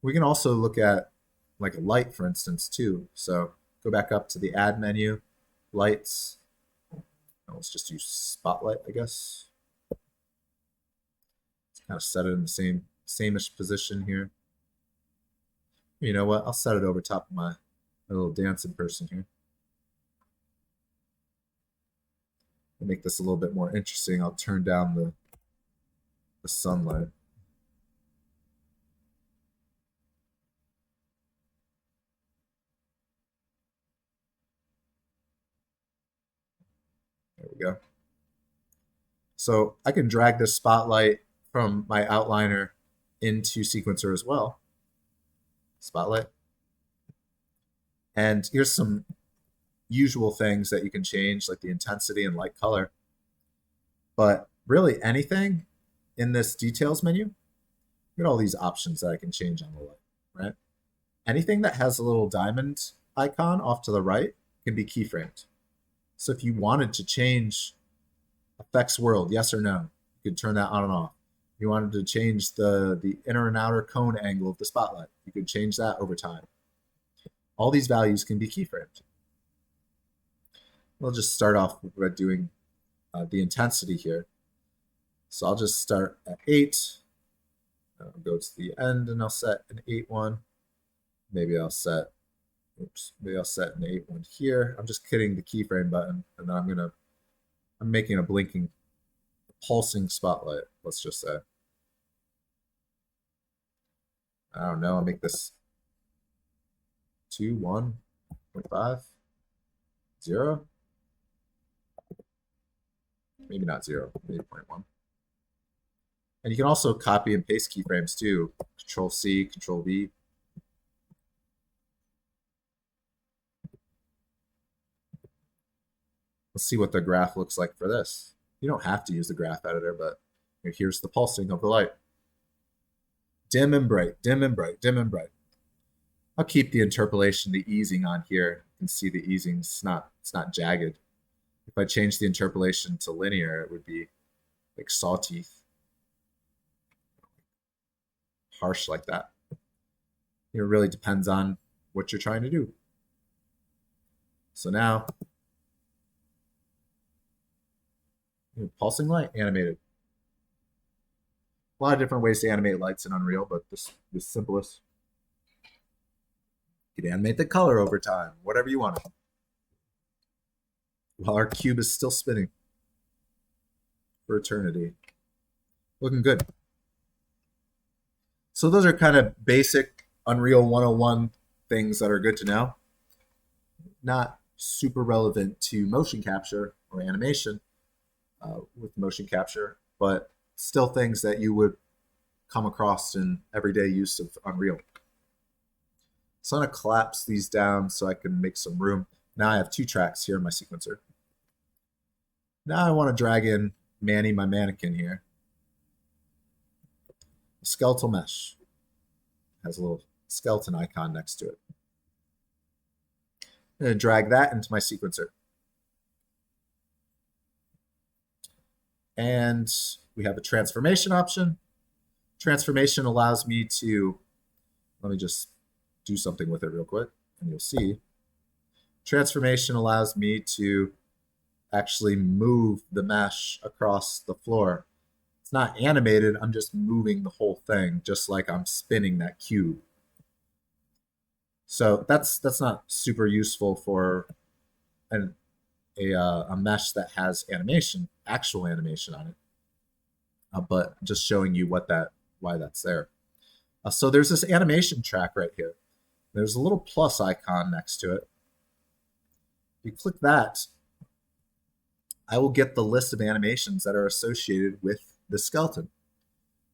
We can also look at like a light, for instance, too. So go back up to the Add menu, Lights. Let's just use Spotlight, I guess. Let's kind of set it in the same-ish position here. You know what? I'll set it over top of my little dancing person here. To make this a little bit more interesting, I'll turn down the sunlight. There we go. So I can drag this spotlight from my outliner into sequencer as well. Spotlight. And here's some usual things that you can change, like the intensity and light color. But really anything in this details menu, look at all these options that I can change on the light, right? Anything that has a little diamond icon off to the right can be keyframed. So if you wanted to change effects world, yes or no, you could turn that on and off. If you wanted to change the inner and outer cone angle of the spotlight, you could change that over time. All these values can be keyframed. We'll just start off by doing the intensity here. So I'll just start at 8. I'll go to the end and I'll set an 8-1. Maybe I'll set an 8-1 here. I'm just hitting the keyframe button, and then I'm making a blinking, pulsing spotlight, let's just say. I don't know, I'll make this 2, 1, 0.5, 0. Maybe not 0, maybe 0.1. And you can also copy and paste keyframes too. Control C, Control V. Let's see what the graph looks like for this. You don't have to use the graph editor, but here's the pulsing of the light. Dim and bright, dim and bright, dim and bright. I'll keep the interpolation, the easing on here. You can see the easing's it's not jagged. If I change the interpolation to linear, it would be like sawteeth. Harsh like that. It really depends on what you're trying to do. So now, pulsing light, animated. A lot of different ways to animate lights in Unreal, but this is simplest. You can animate the color over time, whatever you want. While our cube is still spinning for eternity. Looking good. So those are kind of basic Unreal 101 things that are good to know. Not super relevant to motion capture or animation with motion capture, but still things that you would come across in everyday use of Unreal. So I'm going to collapse these down so I can make some room. Now I have 2 tracks here in my sequencer. Now I want to drag in Manny, my mannequin here. A skeletal mesh. Has a little skeleton icon next to it. I'm going to drag that into my sequencer. And we have a transformation option. Transformation allows me to, let me just do something with it real quick, and you'll see. Transformation allows me to actually move the mesh across the floor. It's not animated, I'm just moving the whole thing, just like I'm spinning that cube. So that's not super useful for a mesh that has animation, actual animation on it. But just showing you why that's there. So there's this animation track right here. There's a little plus icon next to it. If you click that, I will get the list of animations that are associated with the skeleton,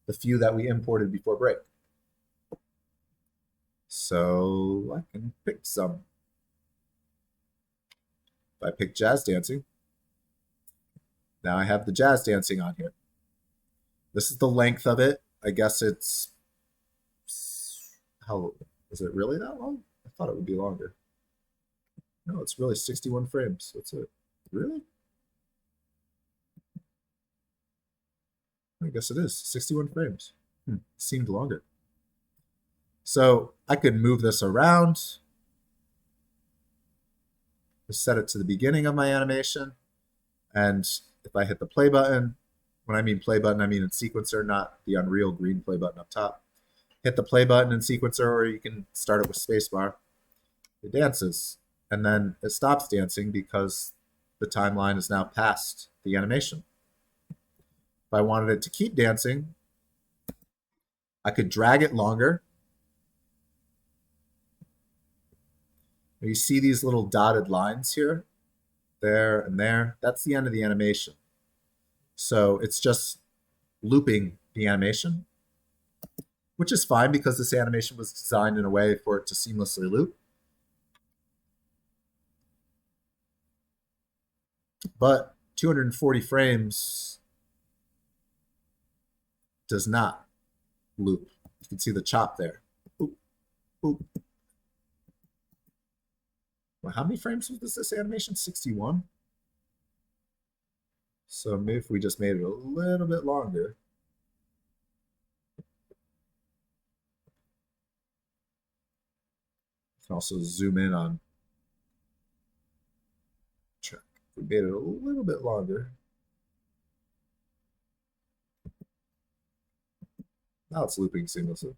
the few that we imported before break. So I can pick some. If I pick jazz dancing, now I have the jazz dancing on here. This is the length of it. I guess it's, how is it really that long? I thought it would be longer. No, it's really 61 frames. That's it. Really? I guess it is 61 frames. Seemed longer. So I could move this around, set it to the beginning of my animation, and if I hit the play button, when I mean play button, I mean in sequencer, not the Unreal green play button up top. Hit the play button in sequencer, or you can start it with spacebar. It dances, and then it stops dancing because the timeline is now past the animation. If I wanted it to keep dancing, I could drag it longer. You see these little dotted lines here, there and there. That's the end of the animation. So it's just looping the animation, which is fine because this animation was designed in a way for it to seamlessly loop. But 240 frames does not loop. You can see the chop there. Boop, boop. Well, how many frames was this animation? 61? So maybe if we just made it a little bit longer. You can also zoom in on check. If we made it a little bit longer. Now it's looping seamlessly.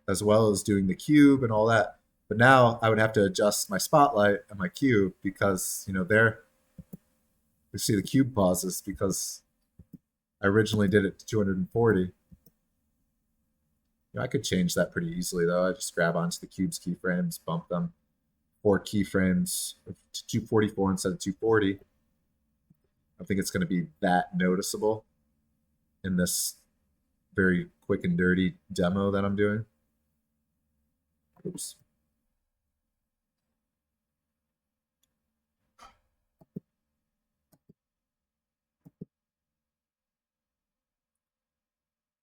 As well as doing the cube and all that. But now I would have to adjust my spotlight and my cube because, you know, there you see the cube pauses because I originally did it to 240. You know, I could change that pretty easily though. I just grab onto the cube's keyframes, bump them 4 keyframes to 244 instead of 240. I think it's going to be that noticeable in this very quick and dirty demo that I'm doing. Oops.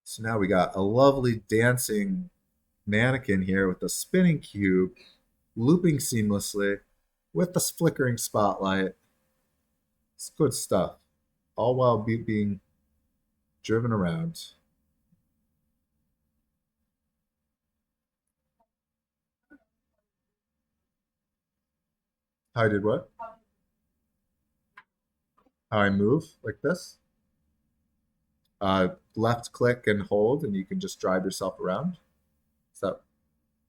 So now we got a lovely dancing mannequin here with a spinning cube, looping seamlessly with the flickering spotlight. It's good stuff, all while being driven around. How I did what? How I move like this? Left click and hold, and you can just drive yourself around. So,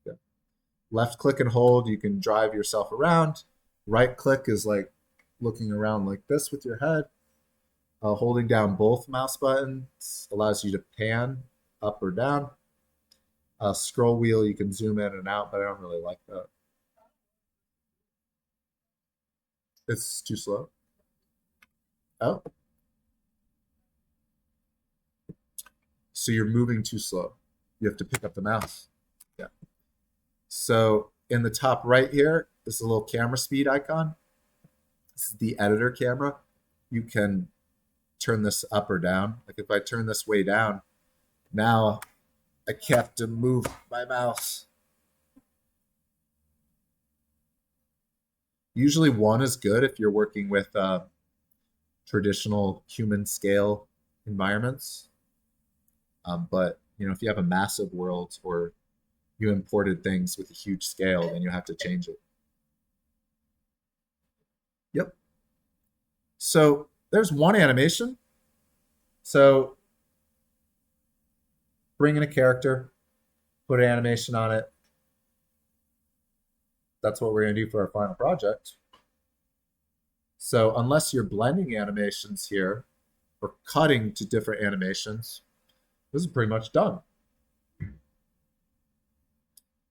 yeah. Left click and hold, you can drive yourself around. Right click is like looking around like this with your head. Holding down both mouse buttons allows you to pan up or down. Scroll wheel, you can zoom in and out, but I don't really like that. It's too slow. Oh. So you're moving too slow. You have to pick up the mouse. Yeah. So in the top right here is a little camera speed icon. This is the editor camera. You can turn this up or down. Like if I turn this way down, now I have to move my mouse. Usually 1 is good if you're working with traditional human scale environments. But you know, if you have a massive world or you imported things with a huge scale, then you have to change it. Yep. So there's one animation. So bring in a character, put an animation on it. That's what we're going to do for our final project. So unless you're blending animations here or cutting to different animations, this is pretty much done.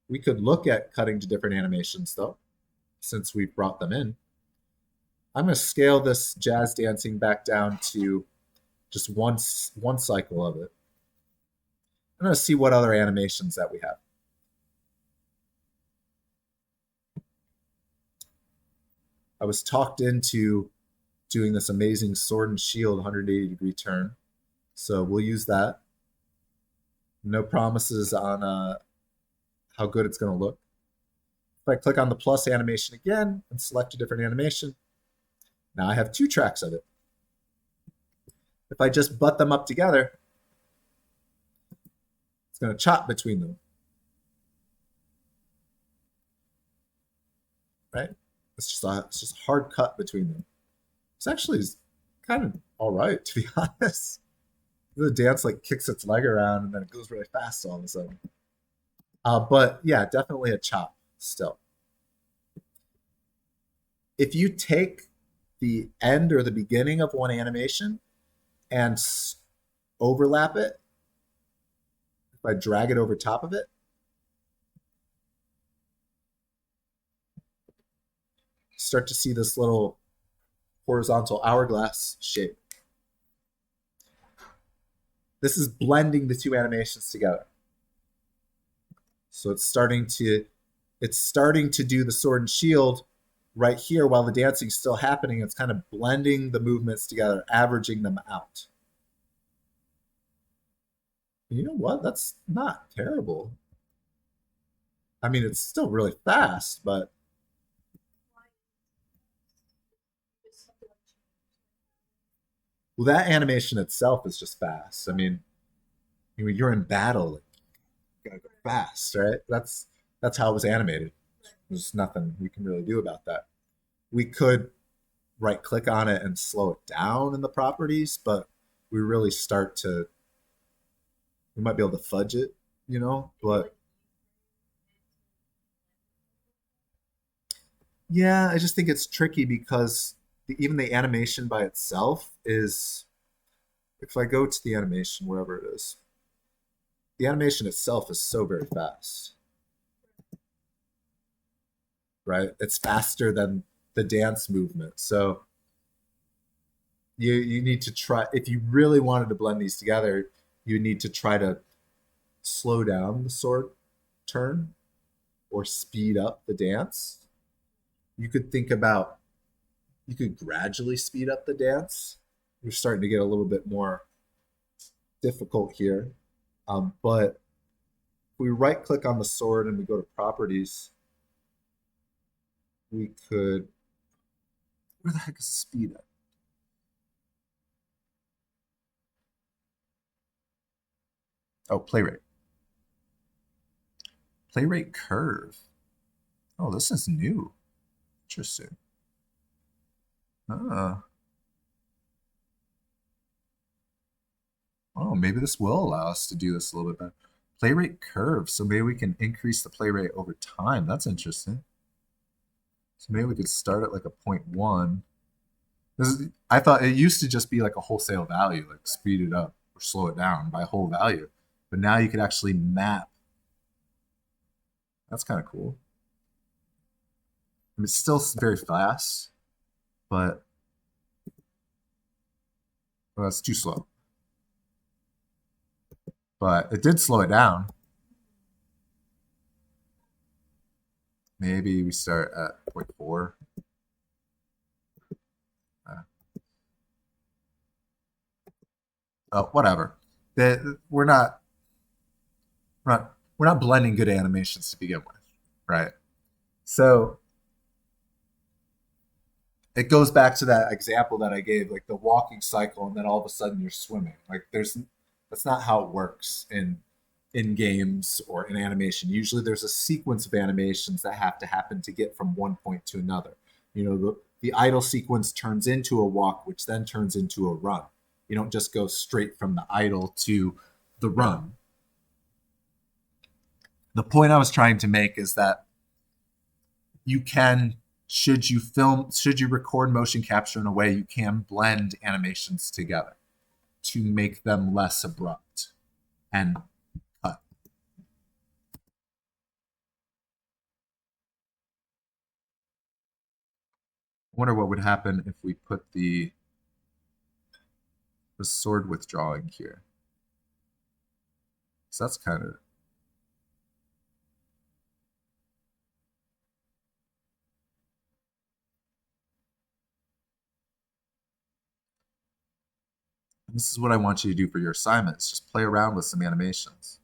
We could look at cutting to different animations though, since we've brought them in. I'm going to scale this jazz dancing back down to just one cycle of it. I'm going to see what other animations that we have. I was talked into doing this amazing sword and shield 180-degree turn. So we'll use that. No promises on how good it's going to look. If I click on the plus animation again and select a different animation, now I have 2 tracks of it. If I just butt them up together, it's going to chop between them. Right? It's just a hard cut between them. It's actually kind of all right, to be honest. The dance like kicks its leg around and then it goes really fast all of a sudden. But yeah, definitely a chop still. If you take the end or the beginning of one animation and overlap it, if I drag it over top of it, start to see this little horizontal hourglass shape. This is blending the 2 animations together. So it's starting to do the sword and shield right here while the dancing's still happening. It's kind of blending the movements together, averaging them out. You know what? That's not terrible. I mean, it's still really fast, but well, that animation itself is just fast. I mean, you're in battle, like, you gotta go fast, right? That's how it was animated. There's nothing we can really do about that. We could right click on it and slow it down in the properties, but we really start to, we might be able to fudge it, but yeah, I just think it's tricky because even the animation by itself is, if I go to the animation, wherever it is, the animation itself is so very fast, right? It's faster than the dance movement. So you need to try, if you really wanted to blend these together, you need to try to slow down the sword turn or speed up the dance. You could think about, you could gradually speed up the dance. You're starting to get a little bit more difficult here. But if we right click on the sword and we go to properties, we could, where the heck is speed up? Oh, play rate. Play rate curve. Oh, this is new. Interesting. Oh, maybe this will allow us to do this a little bit better. Play rate curve. So maybe we can increase the play rate over time. That's interesting. So maybe we could start at like a 0.1. I thought it used to just be like a wholesale value, like speed it up or slow it down by whole value. But now you could actually map. That's kind of cool. I mean, it's still very fast, but well, it's too slow. But it did slow it down. Maybe we start at 0.4. Oh, whatever. We're not blending good animations to begin with, right? So it goes back to that example that I gave, like the walking cycle, and then all of a sudden you're swimming. Like that's not how it works in games or in animation. Usually there's a sequence of animations that have to happen to get from one point to another. The idle sequence turns into a walk, which then turns into a run. You don't just go straight from the idle to the run. The point I was trying to make is that you can, should you record motion capture in a way, you can blend animations together to make them less abrupt and wonder what would happen if we put the sword withdrawing here. So that's kind of... This is what I want you to do for your assignments. Just play around with some animations.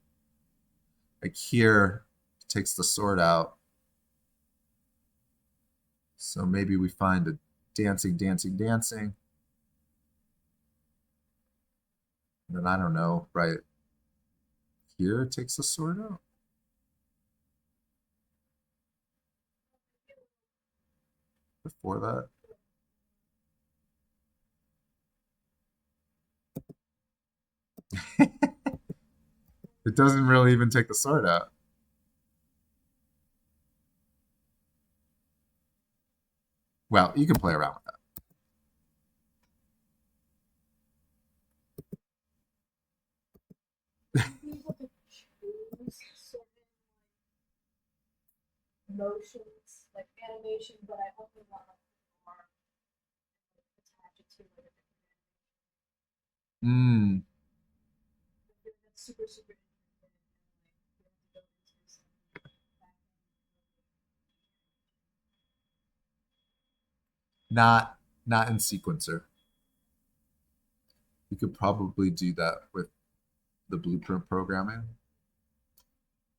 Like here, it takes the sword out. So maybe we find a dancing, dancing, dancing. And then I don't know, right here it takes the sword out. Before that. It doesn't really even take the sword out. Well, you can play around with that. Be able to choose certain motions, like animation, but I only want to more attach it to like a different Mm, animation. That's super, super interesting. And, like, you have to go into some back not in sequencer. You could probably do that with the blueprint programming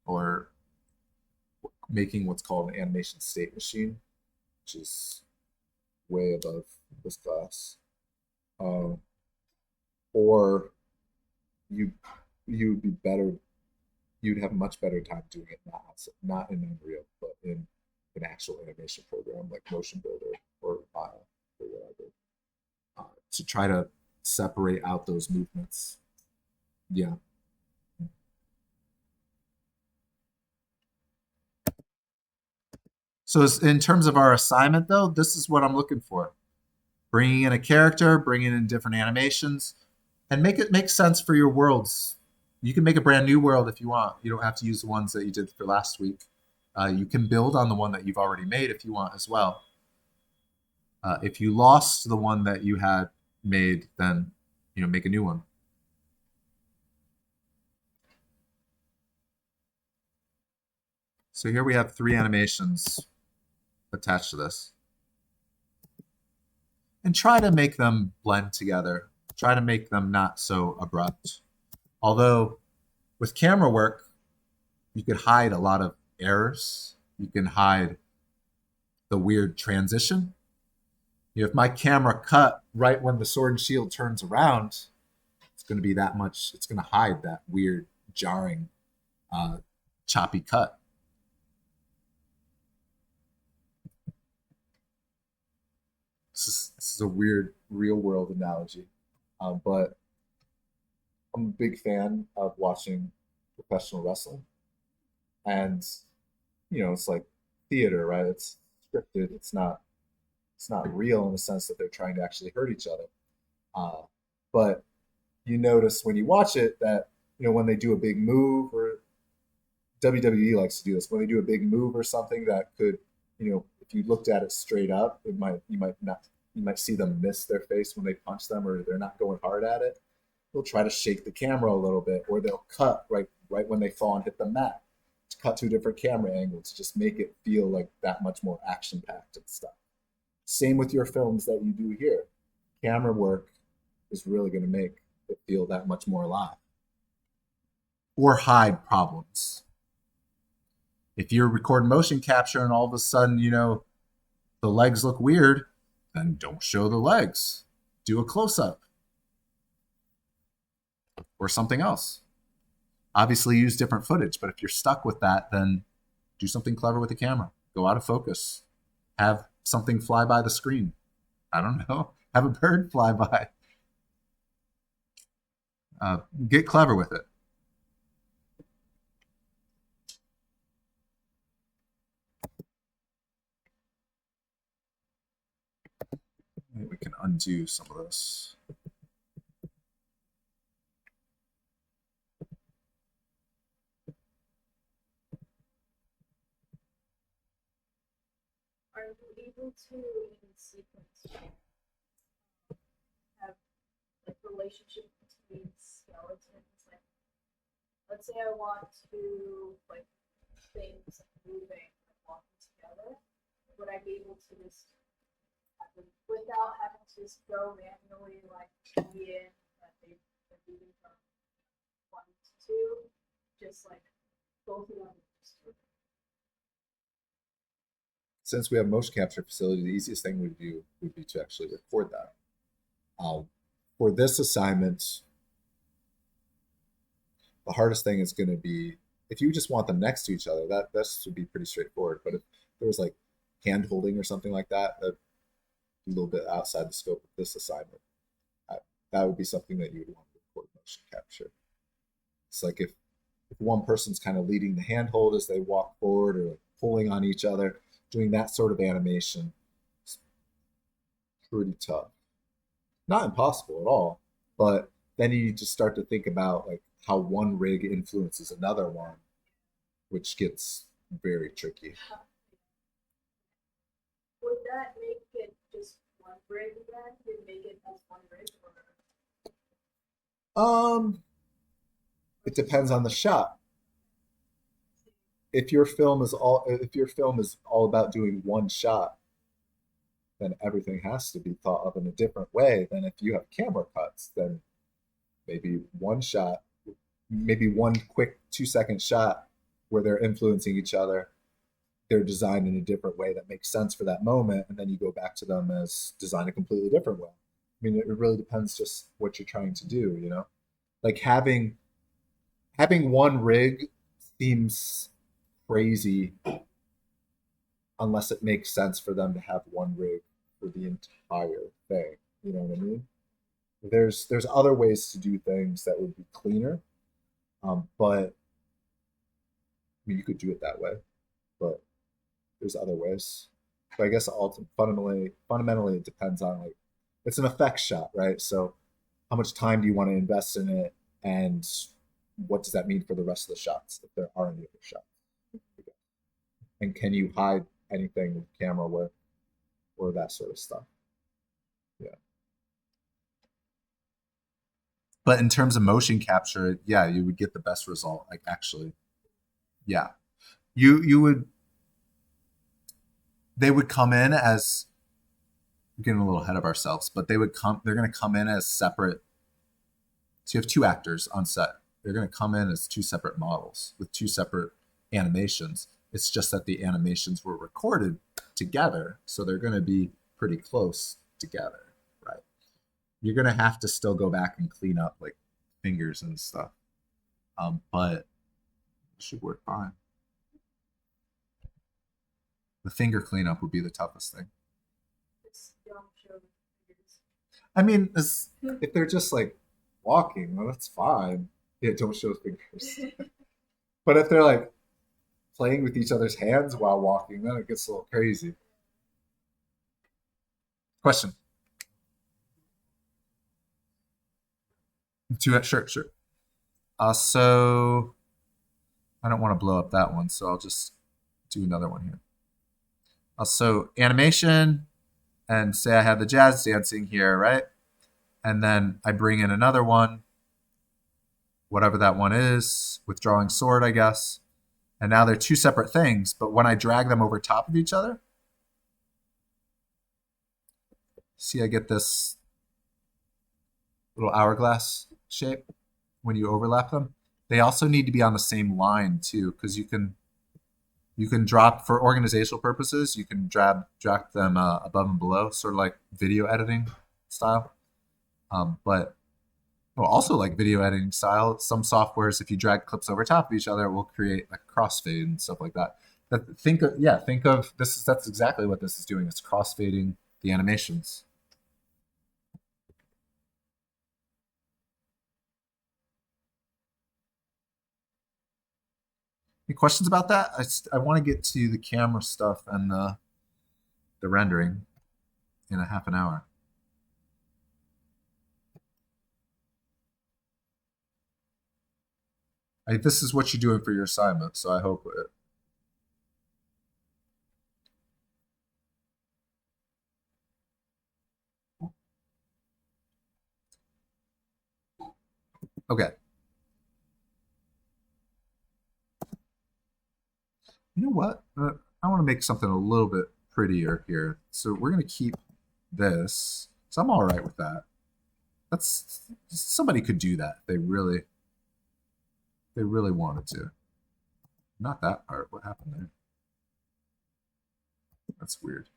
or making what's called an animation state machine, which is way above this class. Or you would be better. You'd have much better time doing it not in Unreal, but in an actual animation program like Motion Builder or Maya or whatever, to try to separate out those movements. Yeah. So in terms of our assignment, though, this is what I'm looking for. Bringing in a character, bringing in different animations, and make it make sense for your worlds. You can make a brand new world if you want. You don't have to use the ones that you did for last week. You can build on the one that you've already made if you want as well. If you lost the one that you had made, then make a new one. So here we have 3 animations attached to this. And try to make them blend together. Try to make them not so abrupt. Although with camera work, you could hide a lot of errors. You can hide the weird transition. If my camera cut right when the sword and shield turns around, it's going to be that much. It's going to hide that weird, jarring, choppy cut. This is a weird real world analogy, but I'm a big fan of watching professional wrestling, and it's like theater, right? It's scripted. It's not real in the sense that they're trying to actually hurt each other. But you notice when you watch it that when they do a big move, or WWE likes to do this, when they do a big move or something that could, if you looked at it straight up, you might see them miss their face when they punch them, or they're not going hard at it. They'll try to shake the camera a little bit, or they'll cut right when they fall and hit the mat, to cut to a different camera angle to just make it feel like that much more action packed and stuff. Same with your films that you do here. Camera work is really going to make it feel that much more alive. Or hide problems. If you're recording motion capture and all of a sudden, the legs look weird, then don't show the legs. Do a close up. Or something else. Obviously, use different footage, but if you're stuck with that, then do something clever with the camera. Go out of focus. Have something fly by the screen. I don't know. Have a bird fly by. Get clever with it. Maybe we can undo some of this. Are are you able to in sequence have like relationship between skeletons? Like, let's say I want to like things moving, like walking together. Would I be able to just without having to just go manually like key in that they're moving from one to two, just like both of them just do it. Since we have a motion capture facility, the easiest thing we do would be to actually record that. For this assignment, the hardest thing is going to be if you just want them next to each other. That would be pretty straightforward. But if there was like hand holding or something like that, that'd be a little bit outside the scope of this assignment. That would be something that you would want to record motion capture. It's like if one person's kind of leading the handhold as they walk forward or pulling on each other, doing that sort of animation is pretty tough. Not impossible at all, but then you just start to think about like how one rig influences another one, which gets very tricky. Would that make it just one rig then? Would make it as one rig or It depends on the shot. If your film is all about doing one shot, then everything has to be thought of in a different way than if you have camera cuts. Then maybe one shot, maybe one quick 2-second shot where they're influencing each other. They're designed in a different way that makes sense for that moment, and then you go back to them as designed a completely different way. I mean, it really depends just what you're trying to do, you know? Like having one rig seems crazy unless it makes sense for them to have one rig for the entire thing. You know what I mean? There's other ways to do things that would be cleaner, but I mean, you could do it that way, but there's other ways. But I guess fundamentally, it depends on like it's an effects shot, right? So how much time do you want to invest in it, and what does that mean for the rest of the shots if there are any other shots? And can you hide anything with the camera with or that sort of stuff? Yeah. But in terms of motion capture, yeah, you would get the best result. Like actually, yeah, you would. They would come in as we're getting a little ahead of ourselves, but they're going to come in as separate. So you have two actors on set. They're going to come in as two separate models with two separate animations. It's just that the animations were recorded together, so they're going to be pretty close together, right? You're going to have to still go back and clean up like fingers and stuff, but it should work fine. The finger cleanup would be the toughest thing. I mean, if they're just like walking, well, that's fine. Yeah, don't show fingers. But if they're like playing with each other's hands while walking, then it gets a little crazy. Question. Sure. So I don't want to blow up that one, so I'll just do another one here. So animation, and say I have the jazz dancing here, right? And then I bring in another one, whatever that one is, withdrawing sword, I guess. And now they're two separate things, but when I drag them over top of each other, see I get this little hourglass shape when you overlap them. They also need to be on the same line too, because you can drop, for organizational purposes, you can drop them above and below, sort of like video editing style. But also like video editing style, some softwares, if you drag clips over top of each other, it will create like crossfade and stuff like that. Think of this. That's exactly what this is doing. It's crossfading the animations. Any questions about that? I want to get to the camera stuff and the rendering in a half an hour. This is what you're doing for your assignment, so I hope it. Okay. You know what? I want to make something a little bit prettier here. So we're going to keep this. So I'm all right with that. That's somebody could do that. They really wanted to. Not that part. What happened there? That's weird.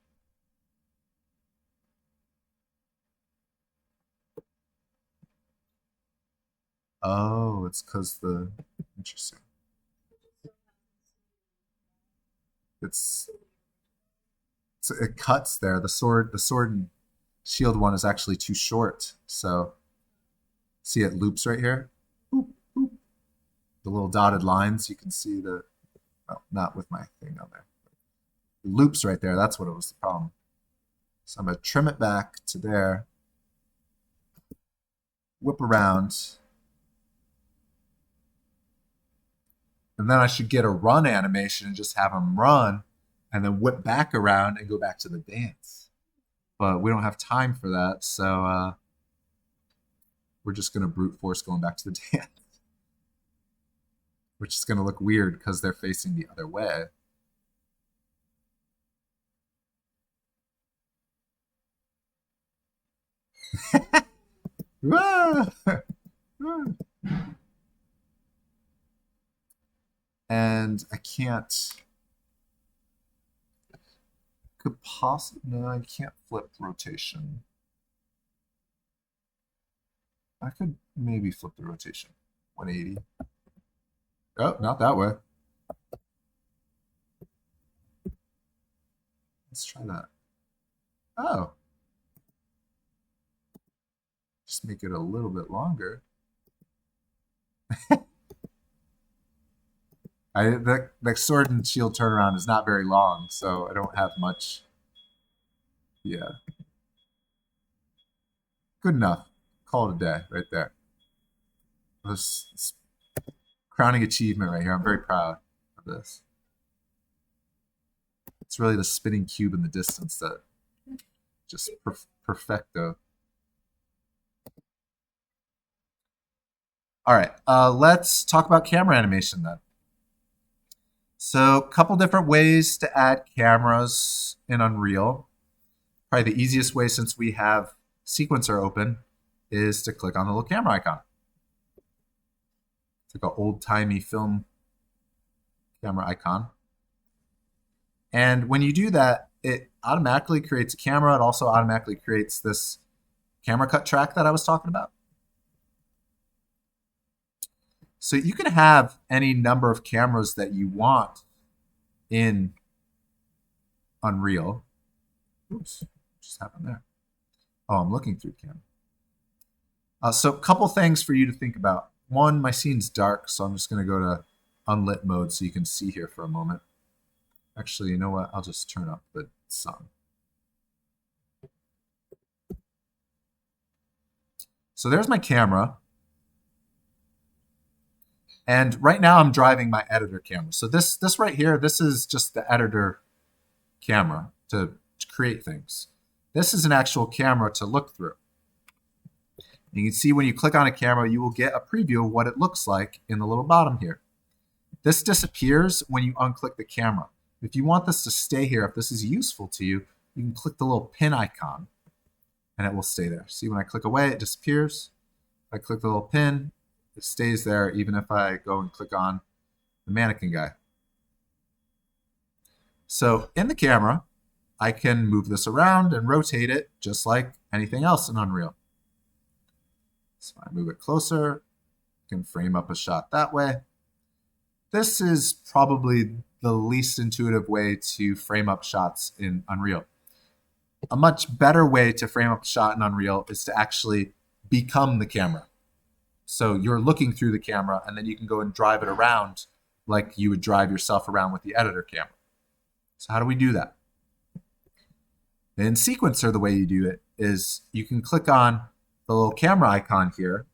Oh, it's because the interesting. It's so it cuts there. The sword and shield one is actually too short. So see it loops right here. Boop, boop. The little dotted lines. You can see the well, not with my thing on there. It loops right there. That's what it was the problem. So I'm gonna trim it back to there. Whip around. And then I should get a run animation and just have him run and then whip back around and go back to the dance. But we don't have time for that, so we're just going to brute force going back to the dance. Which is going to look weird because they're facing the other way. And I can't. Could possibly. No, I can't flip rotation. I could maybe flip the rotation. 180. Oh, not that way. Let's try that. Oh. Just make it a little bit longer. That sword and shield turnaround is not very long, so I don't have much. Yeah. Good enough. Call it a day right there. This crowning achievement right here. I'm very proud of this. It's really the spinning cube in the distance that just perfecto. All right, let's talk about camera animation then. So, a couple different ways to add cameras in Unreal. Probably the easiest way, since we have Sequencer open, is to click on the little camera icon. It's like an old-timey film camera icon. And when you do that, it automatically creates a camera. It also automatically creates this camera cut track that I was talking about. So you can have any number of cameras that you want in Unreal. Oops, what just happened there? Oh, I'm looking through camera. So a couple things for you to think about. One, my scene's dark, so I'm just going to go to unlit mode so you can see here for a moment. Actually, you know what? I'll just turn up the sun. So there's my camera. And right now I'm driving my editor camera. So this right here, this is just the editor camera to create things. This is an actual camera to look through. You can see when you click on a camera, you will get a preview of what it looks like in the little bottom here. This disappears when you unclick the camera. If you want this to stay here, if this is useful to you, you can click the little pin icon and it will stay there. See, when I click away, it disappears. If I click the little pin, it stays there even if I go and click on the mannequin guy. So in the camera, I can move this around and rotate it just like anything else in Unreal. So I move it closer, can frame up a shot that way. This is probably the least intuitive way to frame up shots in Unreal. A much better way to frame up a shot in Unreal is to actually become the camera. So you're looking through the camera and then you can go and drive it around like you would drive yourself around with the editor camera. So how do we do that? In Sequencer, the way you do it is you can click on the little camera icon here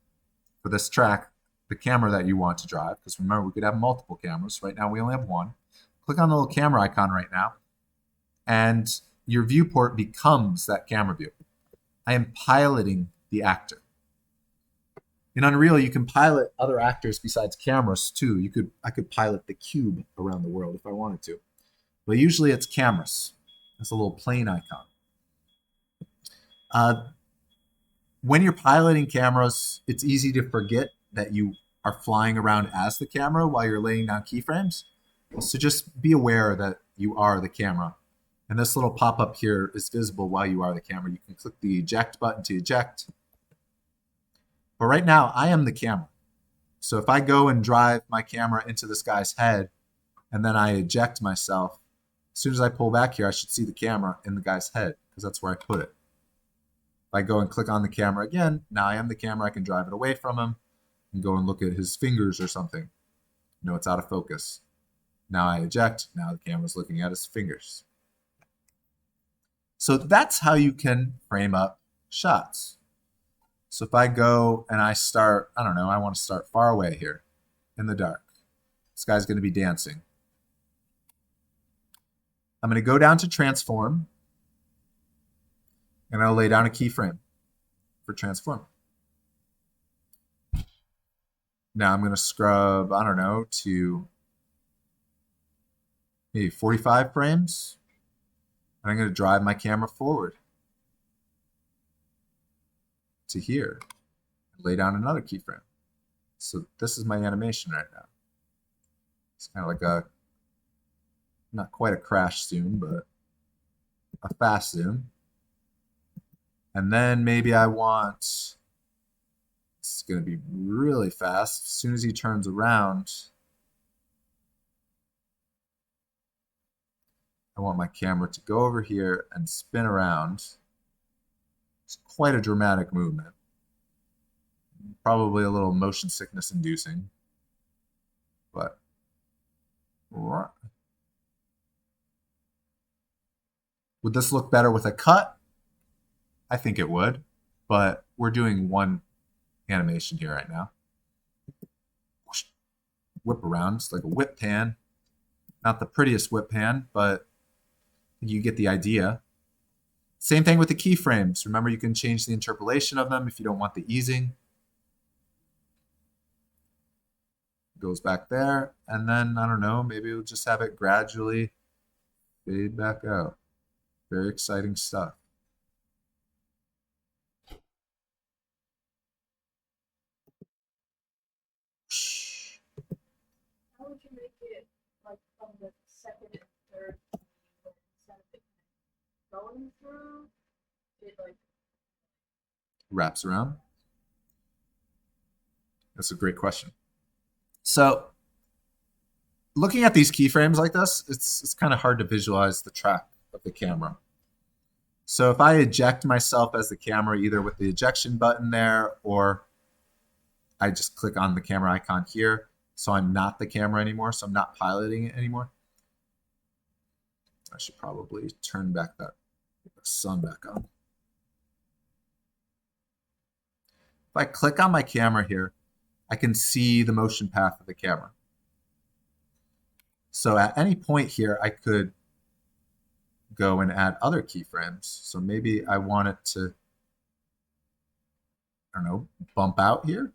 for this track, the camera that you want to drive, because remember, we could have multiple cameras. Right now, we only have one. Click on the little camera icon right now, and your viewport becomes that camera view. I am piloting the actor. In Unreal, you can pilot other actors besides cameras too. I could pilot the cube around the world if I wanted to. But usually it's cameras. It's a little plane icon. When you're piloting cameras, it's easy to forget that you are flying around as the camera while you're laying down keyframes. So just be aware that you are the camera. And this little pop-up here is visible while you are the camera. You can click the eject button to eject. But right now, I am the camera. So if I go and drive my camera into this guy's head, and then I eject myself, as soon as I pull back here, I should see the camera in the guy's head, because that's where I put it. If I go and click on the camera again, now I am the camera. I can drive it away from him and go and look at his fingers or something. No, it's out of focus. Now I eject. Now the camera's looking at his fingers. So that's how you can frame up shots. So if I go and I start, I don't know, I want to start far away here in the dark. This guy's going to be dancing. I'm going to go down to transform, and I'll lay down a keyframe for transform. Now I'm going to scrub, I don't know, to maybe 45 frames. And I'm going to drive my camera forward to here and lay down another keyframe. So this is my animation right now. It's kind of like a, not quite a crash zoom, but a fast zoom. And then maybe I want, it's going to be really fast. As soon as he turns around, I want my camera to go over here and spin around. It's quite a dramatic movement. Probably a little motion sickness inducing, but would this look better with a cut? I think it would, but we're doing one animation here right now. Whip around, it's like a whip pan. Not the prettiest whip pan, but you get the idea. Same thing with the keyframes. Remember, you can change the interpolation of them if you don't want the easing. Goes back there, and then, I don't know, maybe we'll just have it gradually fade back out. Very exciting stuff. How would you make it like from the second and third instead of it going through? It like Wraps around? That's a great question. So, looking at these keyframes like this, it's kind of hard to visualize the track of the camera. So if I eject myself as the camera, either with the ejection button there, or I just click on the camera icon here, so I'm not the camera anymore, so I'm not piloting it anymore. I should probably turn back the sun back on. If I click on my camera here, I can see the motion path of the camera. So at any point here, I could go and add other keyframes. So maybe I want it to, I don't know, bump out here.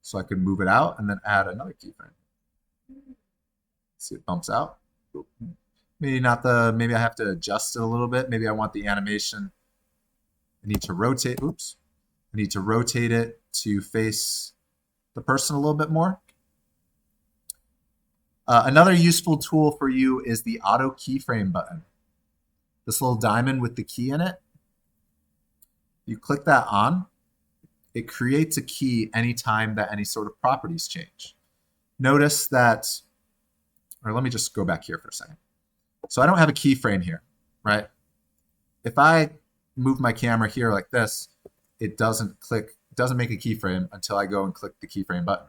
So I could move it out and then add another keyframe. See, it bumps out. Maybe not the, maybe I have to adjust it a little bit. Maybe I want the animation, I need to rotate, oops. I need to rotate it to face the person a little bit more. Another useful tool for you is the auto keyframe button. This little diamond with the key in it. You click that on, it creates a key anytime that any sort of properties change. Notice that, or let me just go back here for a second. So I don't have a keyframe here, right? If I move my camera here like this, it doesn't make a keyframe until I go and click the keyframe button.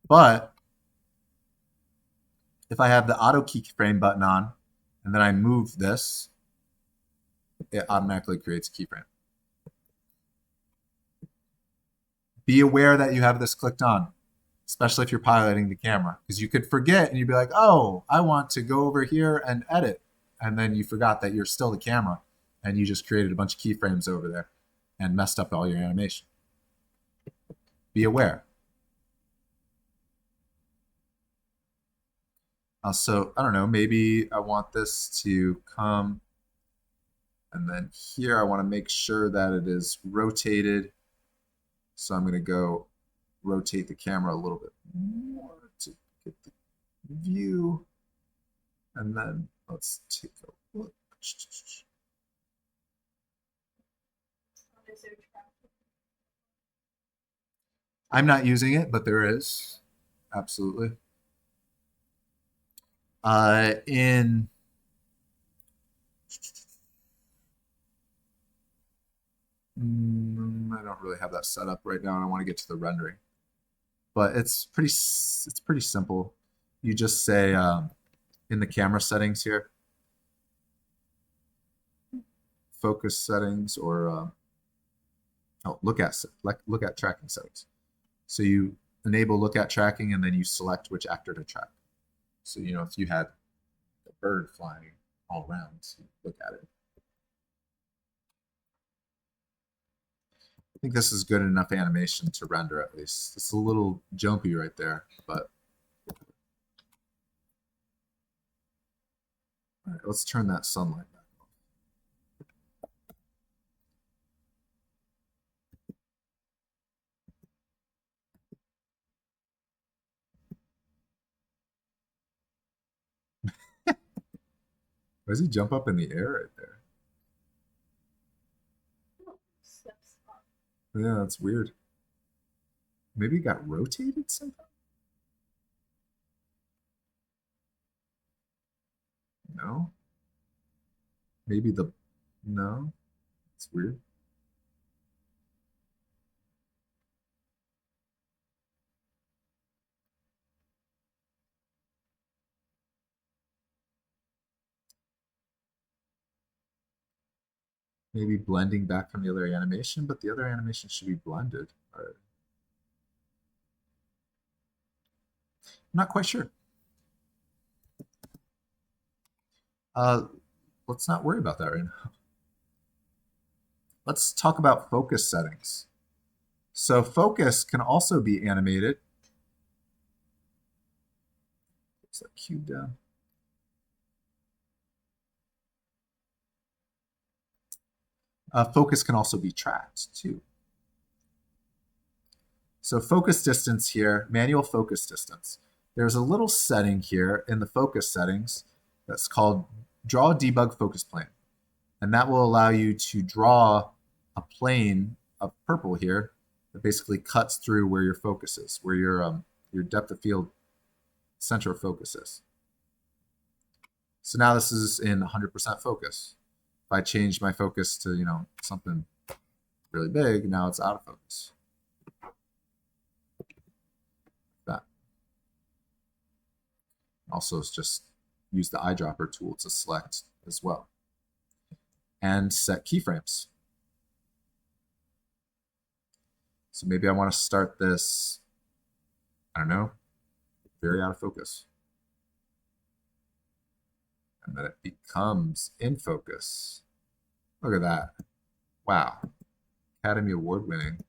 But if I have the auto keyframe button on and then I move this, it automatically creates a keyframe. Be aware that you have this clicked on, especially if you're piloting the camera, because you could forget and you'd be like, oh, I want to go over here and edit. And then you forgot that you're still the camera and you just created a bunch of keyframes over there. and messed up all your animation. Be aware. So I don't know, maybe I want this to come, and then here I want to make sure that it is rotated. So I'm going to go rotate the camera a little bit more to get the view. And then let's take a look. I'm not using it, but there is. Absolutely. In I don't really have that set up right now, and I want to get to the rendering. But it's pretty simple. You just say in the camera settings here, focus settings, or look at tracking settings. So you enable look at tracking, and then you select which actor to track. So if you had a bird flying all around, so you look at it. I think this is good enough animation to render at least. It's a little jumpy right there, but all right, let's turn that sunlight back on. Why does he jump up in the air right there? Steps up. Yeah, that's weird. Maybe it got rotated somehow? No. Maybe no. It's weird. Maybe blending back from the other animation, but the other animation should be blended. All right. I'm not quite sure. Let's not worry about that right now. Let's talk about focus settings. So focus can also be animated. Put that cube down. Focus can also be tracked too. So focus distance here, manual focus distance. There's a little setting here in the focus settings that's called draw debug focus plane. And that will allow you to draw a plane of purple here that basically cuts through where your focus is, where your depth of field center of focus is. So now this is in 100% focus. If I change my focus to, something really big, now it's out of focus. That. Also, it's just use the eyedropper tool to select as well. And set keyframes. So maybe I want to start this, I don't know, very out of focus. And then it becomes in focus. Look at that. Wow. Academy Award winning.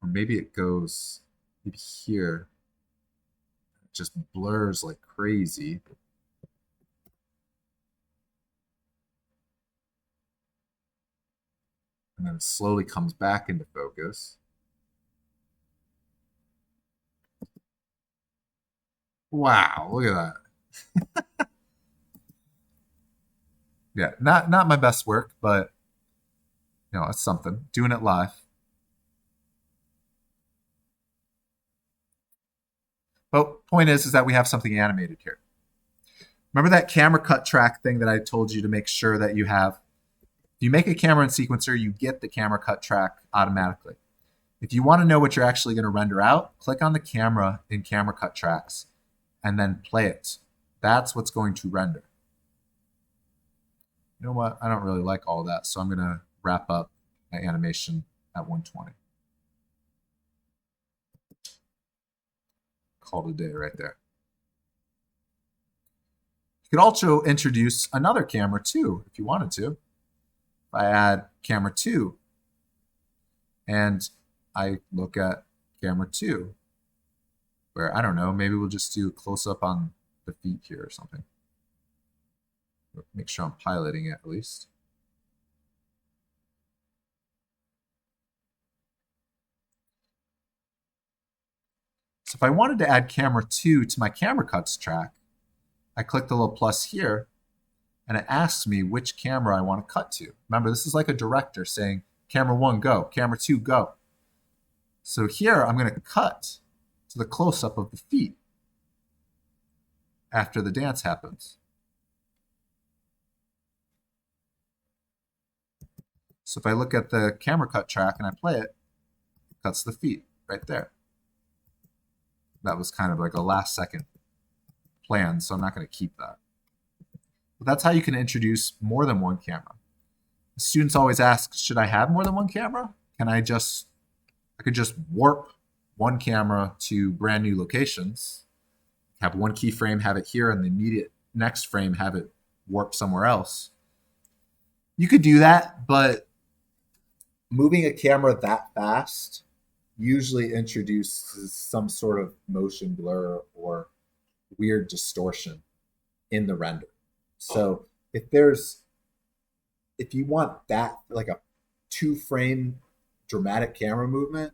Or maybe it goes maybe here. It just blurs like crazy. And then it slowly comes back into focus. Wow, look at that. Yeah, not my best work, but it's something. Doing it live. But point is that we have something animated here. Remember that camera cut track thing that I told you to make sure that you have? If you make a camera in sequencer, you get the camera cut track automatically. If you want to know what you're actually going to render out, click on the camera in camera cut tracks and then play it. That's what's going to render. You know what? I don't really like all that, so I'm going to wrap up my animation at 120. Call it a day right there. You could also introduce another camera too, if you wanted to. If I add camera 2 and I look at camera 2, where, I don't know, maybe we'll just do a close-up on the feet here or something. Make sure I'm piloting it at least. So if I wanted to add camera 2 to my camera cuts track, I click the little plus here, and it asks me which camera I want to cut to. Remember, this is like a director saying, camera 1, go. Camera 2, go. So here, I'm going to cut to the close-up of the feet after the dance happens. So if I look at the camera cut track and I play it, it cuts the feet right there. That was kind of like a last-second plan, so I'm not going to keep that. But that's how you can introduce more than one camera. Students always ask, should I have more than one camera? I could just warp one camera to brand new locations, have one keyframe, have it here, and the immediate next frame have it warp somewhere else. You could do that, but moving a camera that fast usually introduces some sort of motion blur or weird distortion in the render. So if you want that, like a 2-frame dramatic camera movement,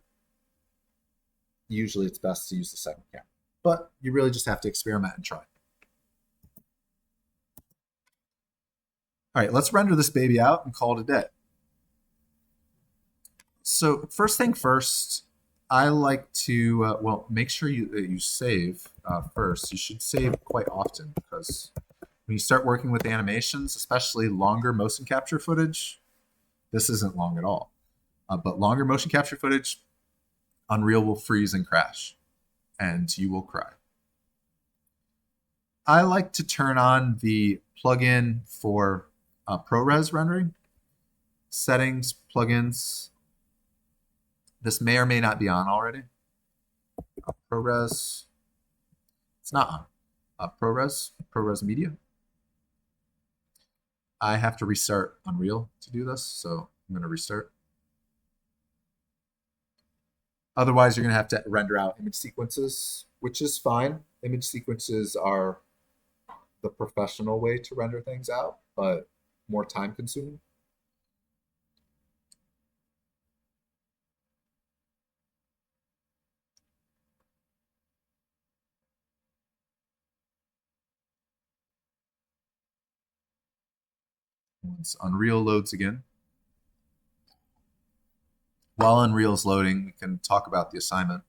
usually it's best to use the second camera. But you really just have to experiment and try. All right, let's render this baby out and call it a day. So first thing first, I like to, make sure you save first. You should save quite often, because when you start working with animations, especially longer motion capture footage, this isn't long at all, but longer motion capture footage, Unreal will freeze and crash, and you will cry. I like to turn on the plugin for ProRes rendering. Settings, plugins. This may or may not be on already. ProRes. It's not on. ProRes Media. I have to restart Unreal to do this, so I'm going to restart. Otherwise, you're going to have to render out image sequences, which is fine. Image sequences are the professional way to render things out, but more time consuming. Once Unreal loads again. While Unreal's loading, we can talk about the assignment.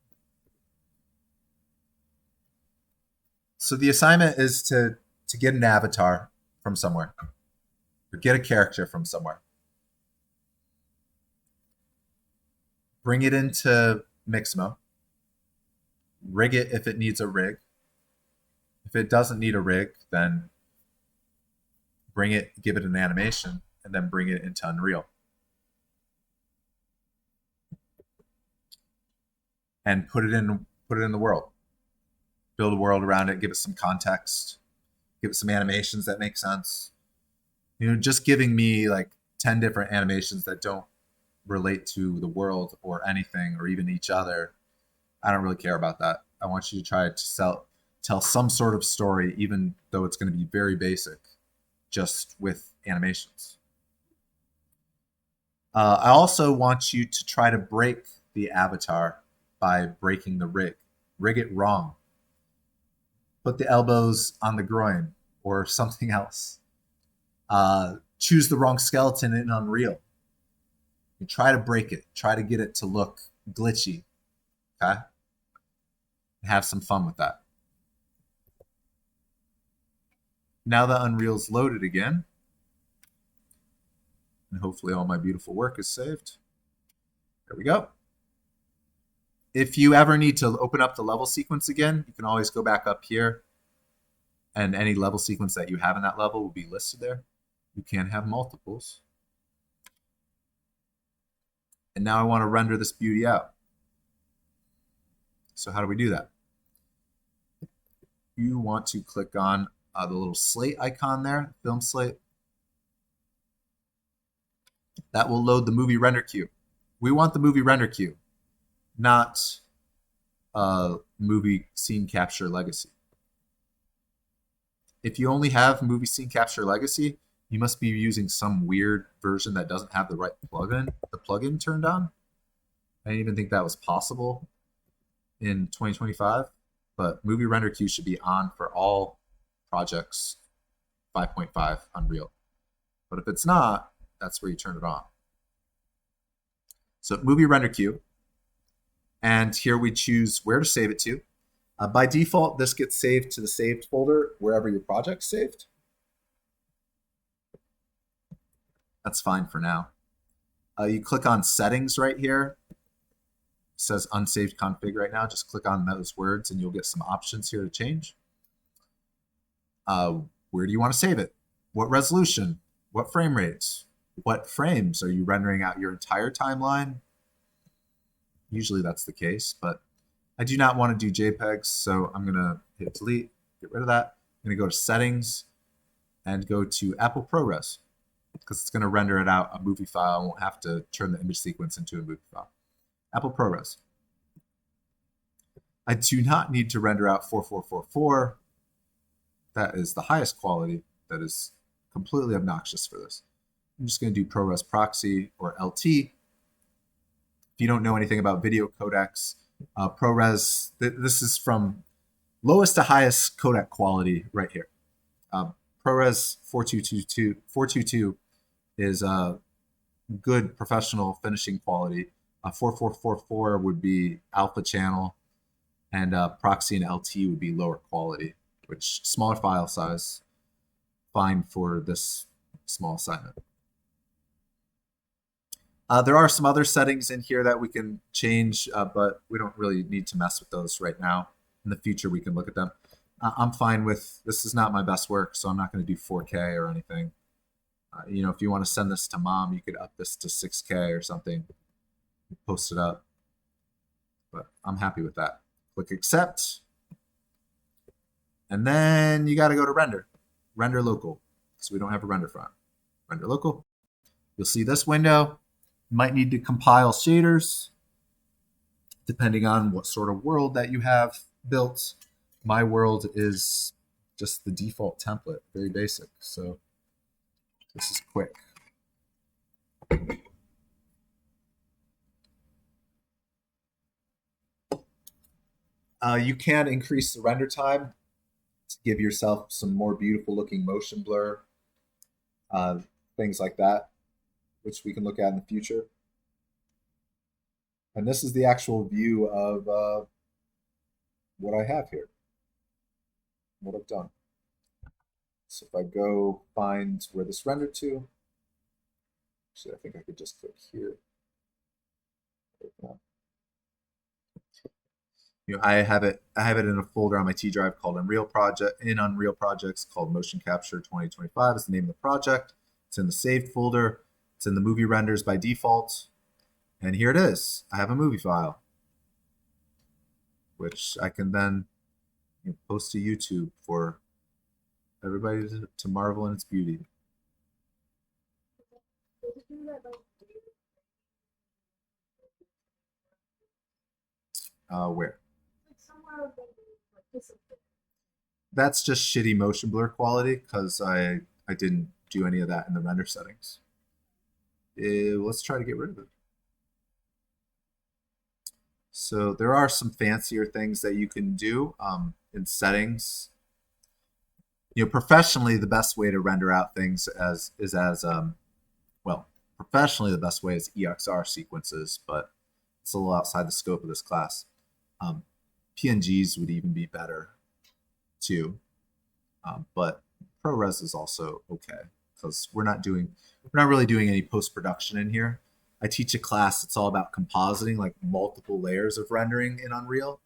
So the assignment is to get an avatar from somewhere, or get a character from somewhere. Bring it into Mixamo. Rig it if it needs a rig. If it doesn't need a rig, then bring it, give it an animation, and then bring it into Unreal. And put it in the world. Build a world around it, give it some context, give it some animations that make sense. Just giving me like 10 different animations that don't relate to the world or anything or even each other, I don't really care about that. I want you to try to tell some sort of story, even though it's going to be very basic, just with animations. I also want you to try to break the avatar by breaking the rig. Rig it wrong. Put the elbows on the groin or something else. Choose the wrong skeleton in Unreal. You try to break it. Try to get it to look glitchy. Okay? Have some fun with that. Now that Unreal's loaded again, and hopefully all my beautiful work is saved. There we go. If you ever need to open up the level sequence again, you can always go back up here, and any level sequence that you have in that level will be listed there. You can have multiples. And now I want to render this beauty out. So how do we do that? You want to click on the little slate icon there, film slate. That will load the movie render queue. We want the movie render queue, not movie scene capture legacy. If you only have movie scene capture legacy, you must be using some weird version that doesn't have the right plugin turned on. I didn't even think that was possible in 2025, but movie render queue should be on for all projects 5.5 Unreal. But if it's not, that's where you turn it on. So movie render queue, and here we choose where to save it to. By default, this gets saved to the saved folder wherever your project's saved. That's fine for now. You click on settings right here. It says unsaved config right now. Just click on those words and you'll get some options here to change. Where do you want to save it? What resolution? What frame rates? What frames? Are you rendering out your entire timeline? Usually that's the case, but I do not want to do JPEGs, so I'm going to hit delete, get rid of that. I'm going to go to settings and go to Apple ProRes because it's going to render it out a movie file. I won't have to turn the image sequence into a movie file. Apple ProRes. I do not need to render out 4444. That is the highest quality. That is completely obnoxious for this. I'm just going to do ProRes Proxy or LT. If you don't know anything about video codecs, ProRes, this is from lowest to highest codec quality right here. ProRes 422 is good professional finishing quality. 4444 would be alpha channel, and Proxy and LT would be lower quality, which smaller file size, fine for this small assignment. There are some other settings in here that we can change, but we don't really need to mess with those right now. In the future, we can look at them. I'm fine with, this is not my best work, so I'm not going to do 4K or anything. You know, if you want to send this to mom, you could up this to 6K or something, post it up. But I'm happy with that. Click accept. And then you got to go to render. Render local. So we don't have a render file. Render local. You'll see this window. You might need to compile shaders depending on what sort of world that you have built. My world is just the default template, very basic. So this is quick. You can increase the render time to give yourself some more beautiful looking motion blur, things like that, which we can look at in the future. And this is the actual view of what I have here, what I've done. So if I go find where this rendered to, actually I think I could just click here. You know, I have it in a folder on my T drive called Unreal Projects called Motion Capture 2025 is the name of the project. It's in the saved folder. It's in the movie renders by default. And here it is. I have a movie file, which I can then post to YouTube for everybody to marvel in its beauty. Where? That's just shitty motion blur quality because I didn't do any of that in the render settings. Let's try to get rid of it. So there are some fancier things that you can do in settings. You know, professionally, the best way to render out things professionally the best way is EXR sequences, but it's a little outside the scope of this class. PNGs would even be better too, but ProRes is also okay because we're not really doing any post-production in here. I teach a class that's all about compositing, like multiple layers of rendering in Unreal.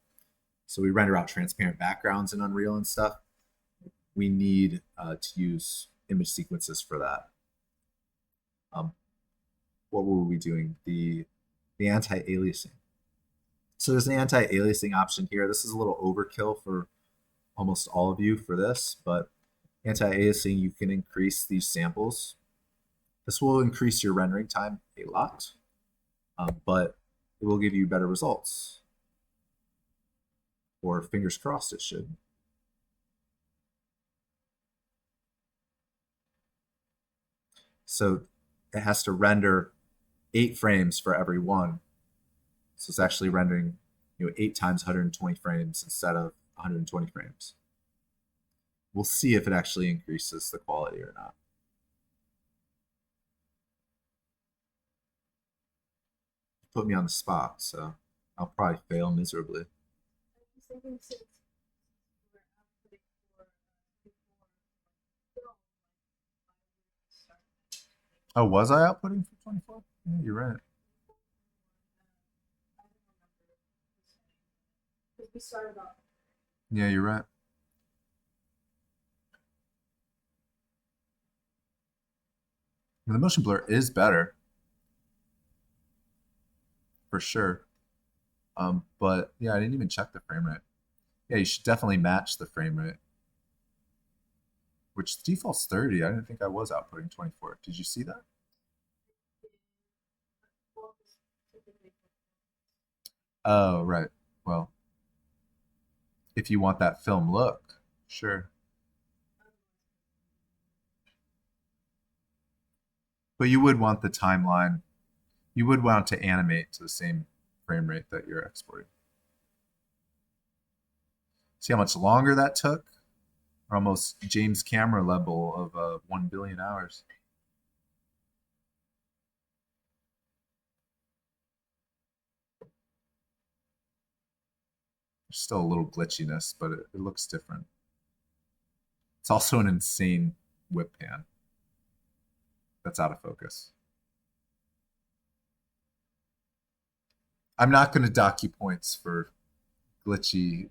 So we render out transparent backgrounds in Unreal and stuff. We need to use image sequences for that. What were we doing? The anti-aliasing. So there's an anti-aliasing option here. This is a little overkill for almost all of you for this, but anti-aliasing, you can increase these samples. This will increase your rendering time a lot, but it will give you better results. Or fingers crossed it should. So it has to render 8 frames for every one. So it's actually rendering 8 times 120 frames instead of 120 frames. We'll see if it actually increases the quality or not. Put me on the spot, so I'll probably fail miserably. I was thinking since we're outputting for film, I would start. Oh, was I outputting for 24? Yeah, you're right. I don't remember because we started off. Yeah, you're right. The motion blur is better, for sure. But yeah, I didn't even check the frame rate. Yeah, you should definitely match the frame rate. Which default's 30. I didn't think I was outputting 24. Did you see that? Oh, right. Well, if you want that film look, sure. But you would want the timeline. You would want to animate to the same frame rate that you're exporting. See how much longer that took? Or almost James Cameron level of 1 billion hours. There's still a little glitchiness, but it looks different. It's also an insane whip pan that's out of focus. I'm not going to dock you points for glitchy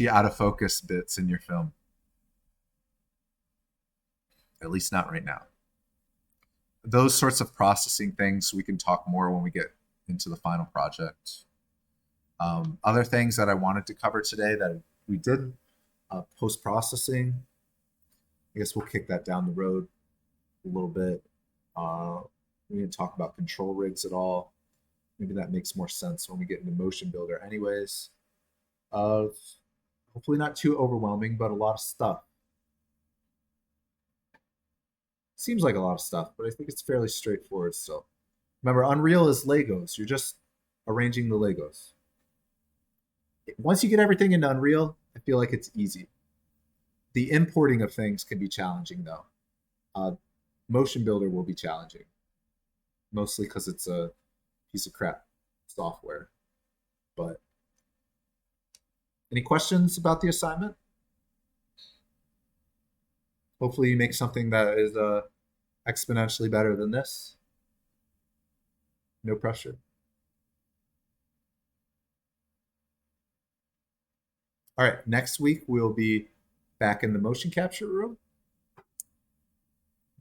out of focus bits in your film. At least not right now. Those sorts of processing things we can talk more when we get into the final project. Other things that I wanted to cover today that we did, post-processing. I guess we'll kick that down the road a little bit. We didn't talk about control rigs at all. Maybe that makes more sense when we get into Motion Builder anyways. Hopefully not too overwhelming, but a lot of stuff. Seems like a lot of stuff, but I think it's fairly straightforward still. Remember, Unreal is Legos. You're just arranging the Legos. Once you get everything into Unreal, I feel like it's easy. The importing of things can be challenging, though. Motion Builder will be challenging, mostly because it's a piece of crap software. But any questions about the assignment? Hopefully you make something that is exponentially better than this. No pressure. All right, next week we'll be back in the motion capture room.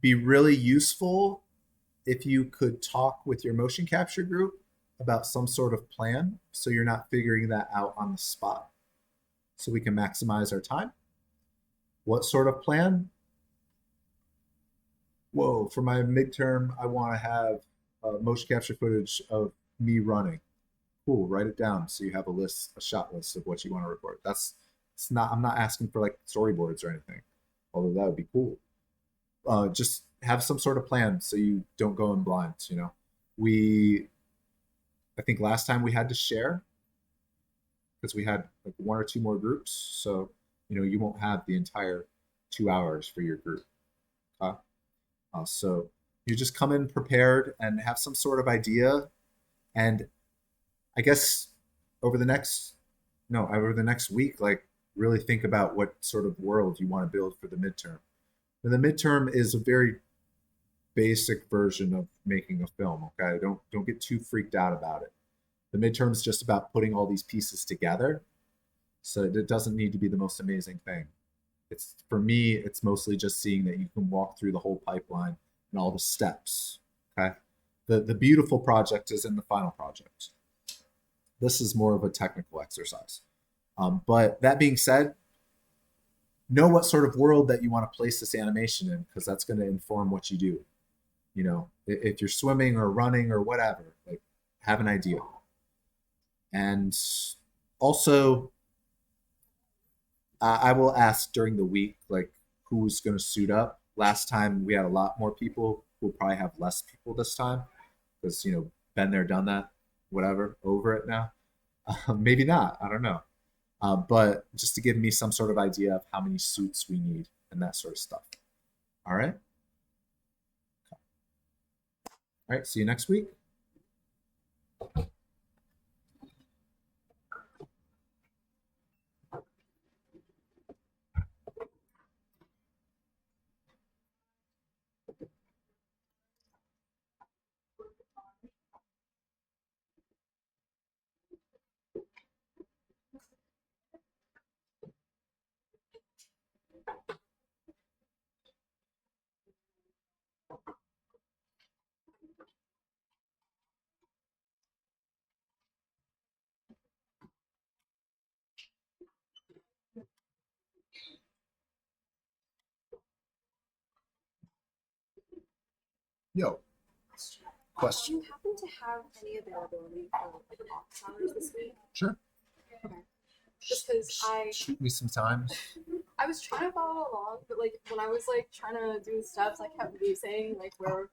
Be really useful if you could talk with your motion capture group about some sort of plan so you're not figuring that out on the spot, so we can maximize our time. What sort of plan? Whoa, for my midterm, I want to have motion capture footage of me running. Cool, write it down so you have a list, a shot list of what you want to record. It's not, I'm not asking for like storyboards or anything, although that would be cool. Just have some sort of plan so you don't go in blind. I think last time we had to share because we had like 1 or 2 more groups, so you won't have the entire 2 hours for your group. So you just come in prepared and have some sort of idea, and I guess over the next week, like really think about what sort of world you want to build for the midterm. And the midterm is a very basic version of making a film. Okay, don't get too freaked out about it. The midterm is just about putting all these pieces together, so it doesn't need to be the most amazing thing. For me, it's mostly just seeing that you can walk through the whole pipeline and all the steps. Okay, the beautiful project is in the final project. This is more of a technical exercise. But that being said, know what sort of world that you want to place this animation in, because that's going to inform what you do. You know, if you're swimming or running or whatever, like have an idea. And also, I will ask during the week, like who's going to suit up. Last time we had a lot more people. We'll probably have less people this time because been there, done that, whatever, over it now. Maybe not. I don't know. But just to give me some sort of idea of how many suits we need and that sort of stuff. All right. All right. See you next week. Yo, question. Do you happen to have any availability for like office hours this week? Sure. Okay. Just because Shoot me some times. I was trying to follow along, but like when I was like trying to do the steps, I kept losing like where